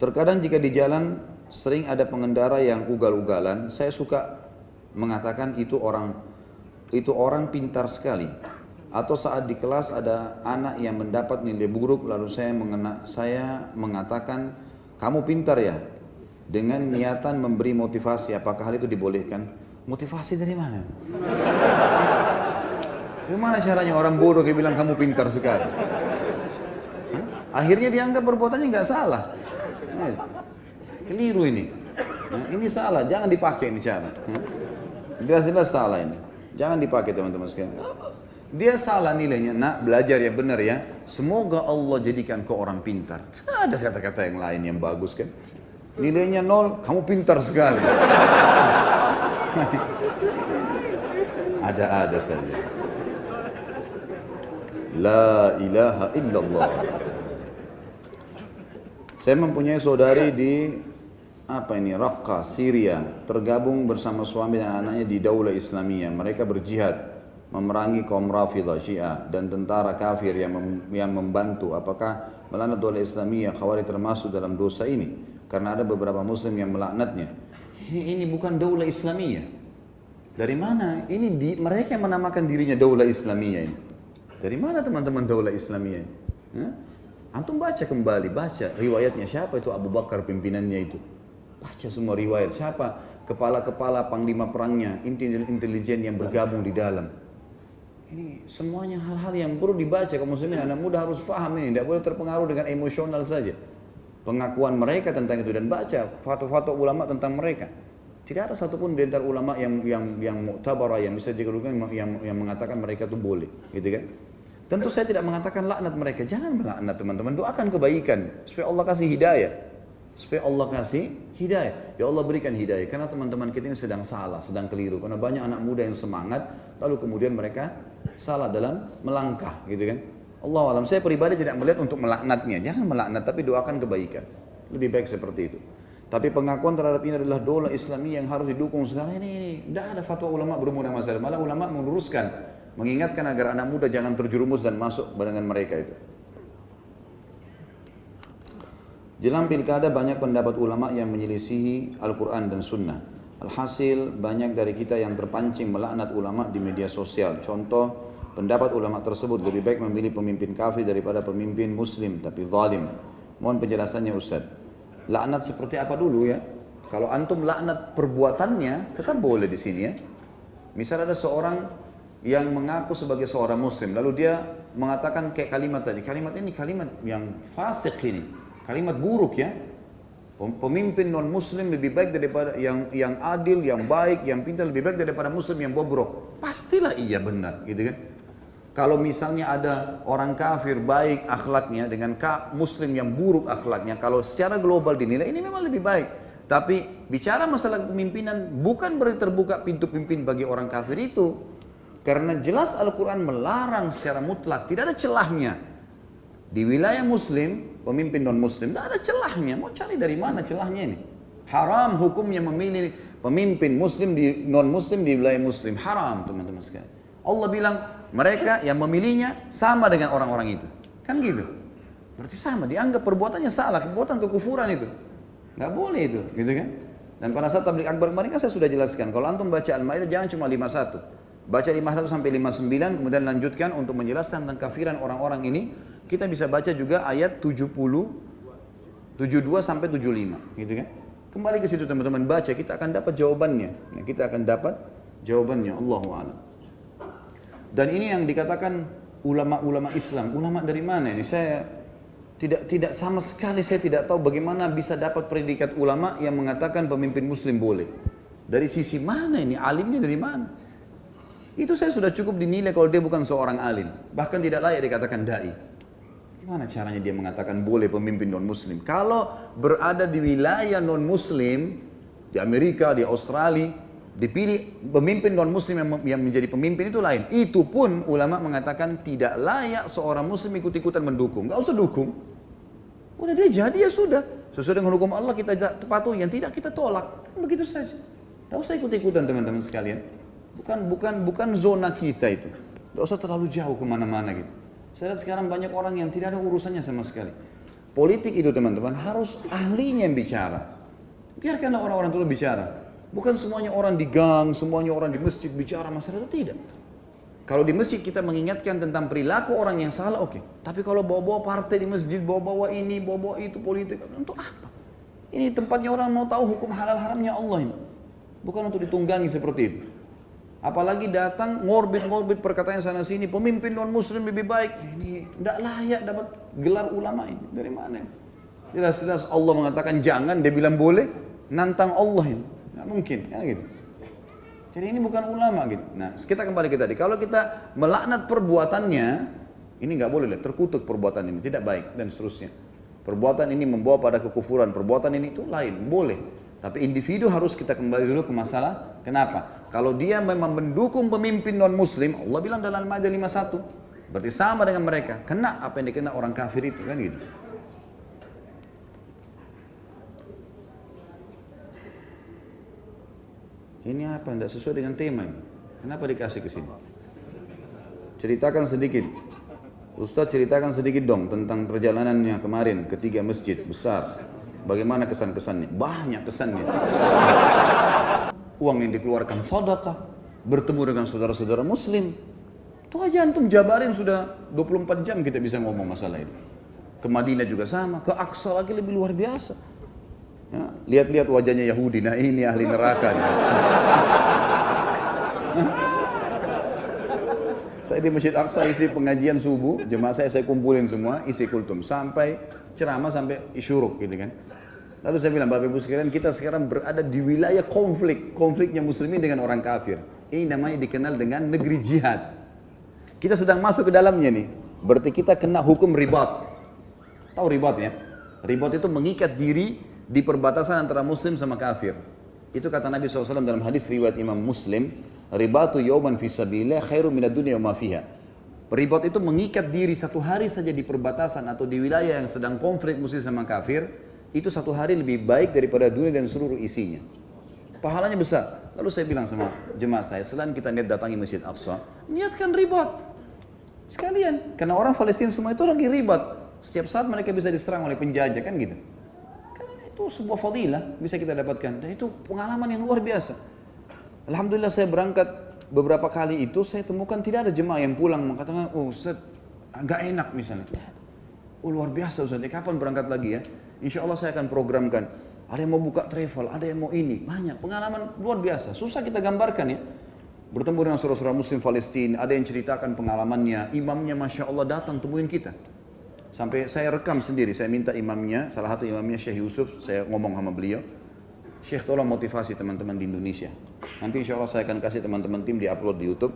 Terkadang jika di jalan sering ada pengendara yang ugal-ugalan, saya suka mengatakan itu orang pintar sekali. Atau saat di kelas ada anak yang mendapat nilai buruk, lalu saya mengatakan, kamu pintar ya? Dengan niatan memberi motivasi, apakah hal itu dibolehkan? Motivasi dari mana? Gimana caranya orang bodoh yang bilang kamu pintar sekali? Akhirnya dianggap perbuatannya nggak salah. Keliru ini. Ini salah, jangan dipakai ini cara. Jelas-jelas salah ini. Jangan dipakai teman-teman sekalian. Dia salah nilainya, nak belajar yang benar ya. Semoga Allah jadikan kau orang pintar. Ada kata-kata yang lain yang bagus kan. Nilainya 0, kamu pintar sekali. Ada-ada saja. La ilaha illallah. Saya mempunyai saudari di Raqqa, Syria, tergabung bersama suami dan anaknya di Daulah Islamiyah. Mereka berjihad memerangi kaum Rafidah, Syiah dan tentara kafir yang membantu. Apakah melaknat Daulah Islamiyah Khawarij termasuk dalam dosa ini? Karena ada beberapa muslim yang melaknatnya. Ini bukan Daulah Islamiyah. Dari mana? Ini mereka yang menamakan dirinya Daulah Islamiyah ini. Dari mana teman-teman Daulah Islamiyah ini? Antum baca kembali, baca riwayatnya siapa itu Abu Bakar pimpinannya itu. Baca semua riwayat, siapa kepala-kepala panglima perangnya, intelijen yang bergabung di dalam. Ini semuanya hal-hal yang perlu dibaca kaum muslimin. Anak muda harus paham ini, tidak boleh terpengaruh dengan emosional saja. Pengakuan mereka tentang itu dan baca fatwa-fatwa ulama tentang mereka. Tidak ada satupun di antara ulama yang mu'tabarah, yang bisa dikeluarkan, yang mengatakan mereka itu boleh, gitu kan? Tentu saya tidak mengatakan laknat mereka, jangan melaknat teman-teman, doakan kebaikan supaya Allah kasih hidayah. Supaya Allah kasih hidayah. Ya Allah berikan hidayah. Karena teman-teman kita ini sedang salah, sedang keliru. Karena banyak anak muda yang semangat, lalu kemudian mereka salah dalam melangkah, gitu kan? Allah alam. Saya pribadi tidak melihat untuk melaknatnya. Jangan melaknat, tapi doakan kebaikan. Lebih baik seperti itu. Tapi pengakuan terhadap ini adalah Daulah Islamiyah yang harus didukung sekarang ini. Tidak ada fatwa ulama berhubungan dengan masalah. Malah ulama meluruskan, mengingatkan agar anak muda jangan terjerumus dan masuk dengan mereka itu. Jelang pilkada banyak pendapat ulama yang menyelisihi Al-Quran dan Sunnah. Alhasil banyak dari kita yang terpancing melaknat ulama di media sosial. Contoh, pendapat ulama tersebut lebih baik memilih pemimpin kafir daripada pemimpin muslim tapi zalim. Mohon penjelasannya Ustaz. Laknat seperti apa dulu ya? Kalau antum laknat perbuatannya tetap boleh di sini ya. Misal ada seorang yang mengaku sebagai seorang muslim, lalu dia mengatakan kayak kalimat tadi. Kalimat ini kalimat yang fasik ini. Kalimat buruk ya. Pemimpin non muslim lebih baik daripada yang adil, yang baik, yang pintar lebih baik daripada muslim yang bobrok. Pastilah iya benar, gitu kan? Kalau misalnya ada orang kafir baik akhlaknya dengan muslim yang buruk akhlaknya, kalau secara global dinilai ini memang lebih baik. Tapi bicara masalah kepemimpinan bukan berarti terbuka pintu pimpin bagi orang kafir itu. Karena jelas Al-Quran melarang secara mutlak, tidak ada celahnya. Di wilayah muslim, pemimpin non-muslim, tidak ada celahnya. Mau cari dari mana celahnya ini? Haram hukumnya memilih pemimpin muslim di non-muslim di wilayah muslim. Haram teman-teman sekalian. Allah bilang mereka yang memilihnya sama dengan orang-orang itu. Kan gitu. Berarti sama, dianggap perbuatannya salah, perbuatan kekufuran itu. Nggak boleh itu, gitu kan? Dan pada saat tabligh akbar kemarin kan saya sudah jelaskan. Kalau antum baca Al-Maidah jangan cuma 51. Baca 51 sampai 59, kemudian lanjutkan untuk menjelaskan tentang kafiran orang-orang ini. Kita bisa baca juga ayat 70, 72 sampai 75, gitu kan? Kembali ke situ teman-teman, baca, kita akan dapat jawabannya. Nah, kita akan dapat jawabannya, Allahu a'lam. Dan ini yang dikatakan ulama-ulama Islam, ulama dari mana ini? Saya tidak sama sekali saya tidak tahu bagaimana bisa dapat predikat ulama yang mengatakan pemimpin muslim boleh. Dari sisi mana ini? Alimnya dari mana? Itu saya sudah cukup dinilai kalau dia bukan seorang alim, bahkan tidak layak dikatakan dai. Gimana caranya dia mengatakan boleh pemimpin non-muslim? Kalau berada di wilayah non-muslim, di Amerika, di Australia, dipilih pemimpin non-muslim yang menjadi pemimpin itu lain. Itu pun ulama mengatakan tidak layak seorang muslim ikut-ikutan mendukung. Gak usah dukung. Udah dia jadi ya sudah. Sesuai dengan hukum Allah kita patuhi, yang tidak kita tolak. Kan begitu saja. Gak usah ikut-ikutan teman-teman sekalian. Bukan zona kita itu. Gak usah terlalu jauh kemana-mana gitu. Saya lihat sekarang banyak orang yang tidak ada urusannya sama sekali. Politik itu teman-teman harus ahlinya yang bicara. Biarkanlah orang-orang itu bicara. Bukan semuanya orang di gang, semuanya orang di masjid bicara masalah itu, tidak. Kalau di masjid kita mengingatkan tentang perilaku orang yang salah, oke. Tapi kalau bawa-bawa partai di masjid, bawa-bawa ini, bawa-bawa itu politik, untuk apa? Ini tempatnya orang mau tahu hukum halal haramnya Allah ini. Bukan untuk ditunggangi seperti itu. Apalagi datang ngorbit perkataan sana sini, pemimpin non muslim lebih baik. Ini tidak layak dapat gelar ulama ini. Dari mana? Jelas-jelas Allah mengatakan jangan, dia bilang boleh, nantang Allah ini. Nggak mungkin, kan gitu. Jadi ini bukan ulama gitu. Nah, kita kembali ke tadi. Kalau kita melaknat perbuatannya, ini nggak boleh, terkutuk perbuatan ini, tidak baik dan seterusnya. Perbuatan ini membawa pada kekufuran, perbuatan ini itu lain, boleh. Tapi individu harus kita kembali dulu ke masalah, kenapa? Kalau dia memang mendukung pemimpin non-muslim, Allah bilang dalam Al-Maidah 51, berarti sama dengan mereka, kena apa yang dikena orang kafir itu, kan gitu. Ini apa? Tidak sesuai dengan tema ini. Kenapa dikasih ke sini? Ceritakan sedikit. Ustaz ceritakan sedikit dong tentang perjalanannya kemarin ke 3 masjid besar. Bagaimana kesan-kesannya? Banyak kesannya. Uang yang dikeluarkan sedekah, bertemu dengan saudara-saudara muslim. Itu aja antum jabarin sudah 24 jam kita bisa ngomong masalah ini. Ke Madinah juga sama, ke Aqsa lagi lebih luar biasa. Ya, lihat-lihat wajahnya Yahudi, nah ini ahli neraka. Saya di Masjid Aqsa isi pengajian subuh, jemaah saya kumpulin semua, isi kultum sampai ceramah sampai isyuruk gitu kan. Lalu saya bilang, Bapak Ibu sekalian, kita sekarang berada di wilayah konfliknya muslimin dengan orang kafir. Ini namanya dikenal dengan negeri jihad. Kita sedang masuk ke dalamnya nih, berarti kita kena hukum ribat. Tahu ribat ya? Ribat itu mengikat diri di perbatasan antara muslim sama kafir. Itu kata Nabi SAW dalam hadis riwayat Imam Muslim, ribatu yawman fi sabilillah khairu minad dunya wa ma fiha. Ribat itu mengikat diri satu hari saja di perbatasan atau di wilayah yang sedang konflik muslim sama kafir, itu satu hari lebih baik daripada dunia dan seluruh isinya. Pahalanya besar. Lalu saya bilang sama jemaah saya, selain kita niat datangi Masjid Aqsa, niatkan ribat sekalian. Karena orang Palestina semua itu lagi ribat. Setiap saat mereka bisa diserang oleh penjajah, kan gitu. Kan itu sebuah fadilah bisa kita dapatkan. Dan itu pengalaman yang luar biasa. Alhamdulillah saya berangkat beberapa kali itu, saya temukan tidak ada jemaah yang pulang mengatakan, oh Ustaz, agak enak misalnya. Oh luar biasa Ustaz, kapan berangkat lagi ya? Insya Allah saya akan programkan. Ada yang mau buka travel, ada yang mau ini. Banyak, pengalaman luar biasa. Susah kita gambarkan ya. Bertemu dengan saudara-saudara muslim Palestina, ada yang ceritakan pengalamannya. Imamnya Masya Allah datang temuin kita. Sampai saya rekam sendiri, saya minta imamnya, salah satu imamnya Syekh Yusuf, saya ngomong sama beliau. Syekh tolong motivasi teman-teman di Indonesia. Nanti insya Allah saya akan kasih teman-teman tim di-upload di YouTube.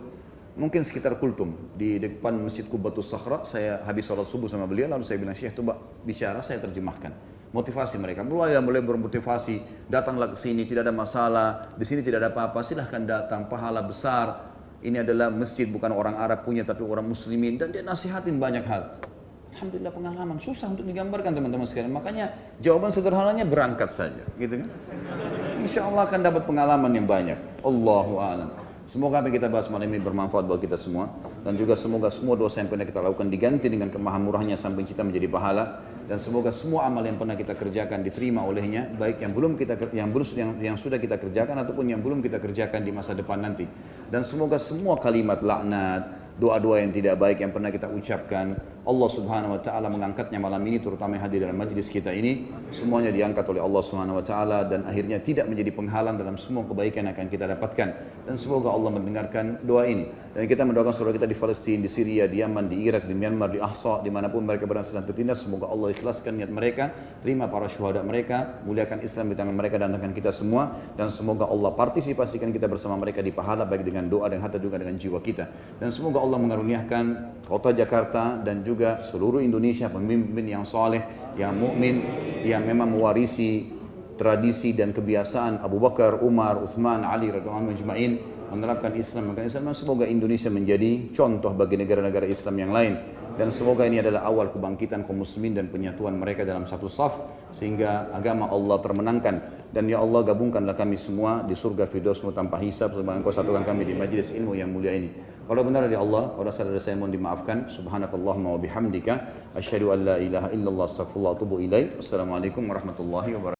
Mungkin sekitar Kultum, di depan Masjid Qubatus Sakhra, saya habis sholat subuh sama beliau, lalu saya bilang, Syekh coba bicara, saya terjemahkan. Motivasi mereka, mulai bermotivasi, datanglah ke sini, tidak ada masalah, di sini tidak ada apa-apa, silahkan datang, pahala besar. Ini adalah masjid bukan orang Arab punya, tapi orang muslimin, dan dia nasihatin banyak hal. Alhamdulillah pengalaman, susah untuk digambarkan teman-teman sekalian. Makanya jawaban sederhananya berangkat saja, gitu kan? Insya Allah akan dapat pengalaman yang banyak. Allahu a'lam. Semoga apa yang kita bahas malam ini bermanfaat buat kita semua. Dan juga semoga semua dosa yang pernah kita lakukan diganti dengan kemahamurahnya sampai kita menjadi pahala. Dan semoga semua amal yang pernah kita kerjakan diterima olehnya, baik yang sudah kita kerjakan ataupun yang belum kita kerjakan di masa depan nanti. Dan semoga semua kalimat laknat, doa-doa yang tidak baik yang pernah kita ucapkan, Allah Subhanahu wa taala mengangkatnya malam ini, terutama yang hadir dalam majlis kita ini, semuanya diangkat oleh Allah Subhanahu wa taala dan akhirnya tidak menjadi penghalang dalam semua kebaikan yang akan kita dapatkan. Dan semoga Allah mendengarkan doa ini. Dan kita mendoakan saudara kita di Palestina, di Syria, di Yaman, di Irak, di Myanmar, di Ahsa, dimanapun mereka berada sedang bertindak, semoga Allah ikhlaskan niat mereka, terima para syuhada mereka, muliakan Islam di tangan mereka dan tangan kita semua, dan semoga Allah partisipasikan kita bersama mereka di pahala baik dengan doa dan hatta juga dengan jiwa kita. Dan semoga Allah mengaruniakan kota Jakarta dan juga seluruh Indonesia pemimpin yang saleh, yang mukmin, yang memang mewarisi tradisi dan kebiasaan Abu Bakar, Umar, Uthman, Ali radhiyallahu anhum ajma'in, menerapkan Islam. Semoga Indonesia menjadi contoh bagi negara-negara Islam yang lain. Dan semoga ini adalah awal kebangkitan kaum muslimin dan penyatuan mereka dalam satu saf sehingga agama Allah termenangkan. Dan ya Allah, gabungkanlah kami semua di surga firdausmu tanpa hisab, sebagaimana Engkau satukan kami di majlis ilmu yang mulia ini. Kalau benar dari Allah, kalau salah dari saya mohon dimaafkan. Subhanakallahumma wa bihamdika asyhadu an la ilaha illallah astaghfirullah wa atubu ilaik. Wassalamualaikum warahmatullahi wabarakatuh.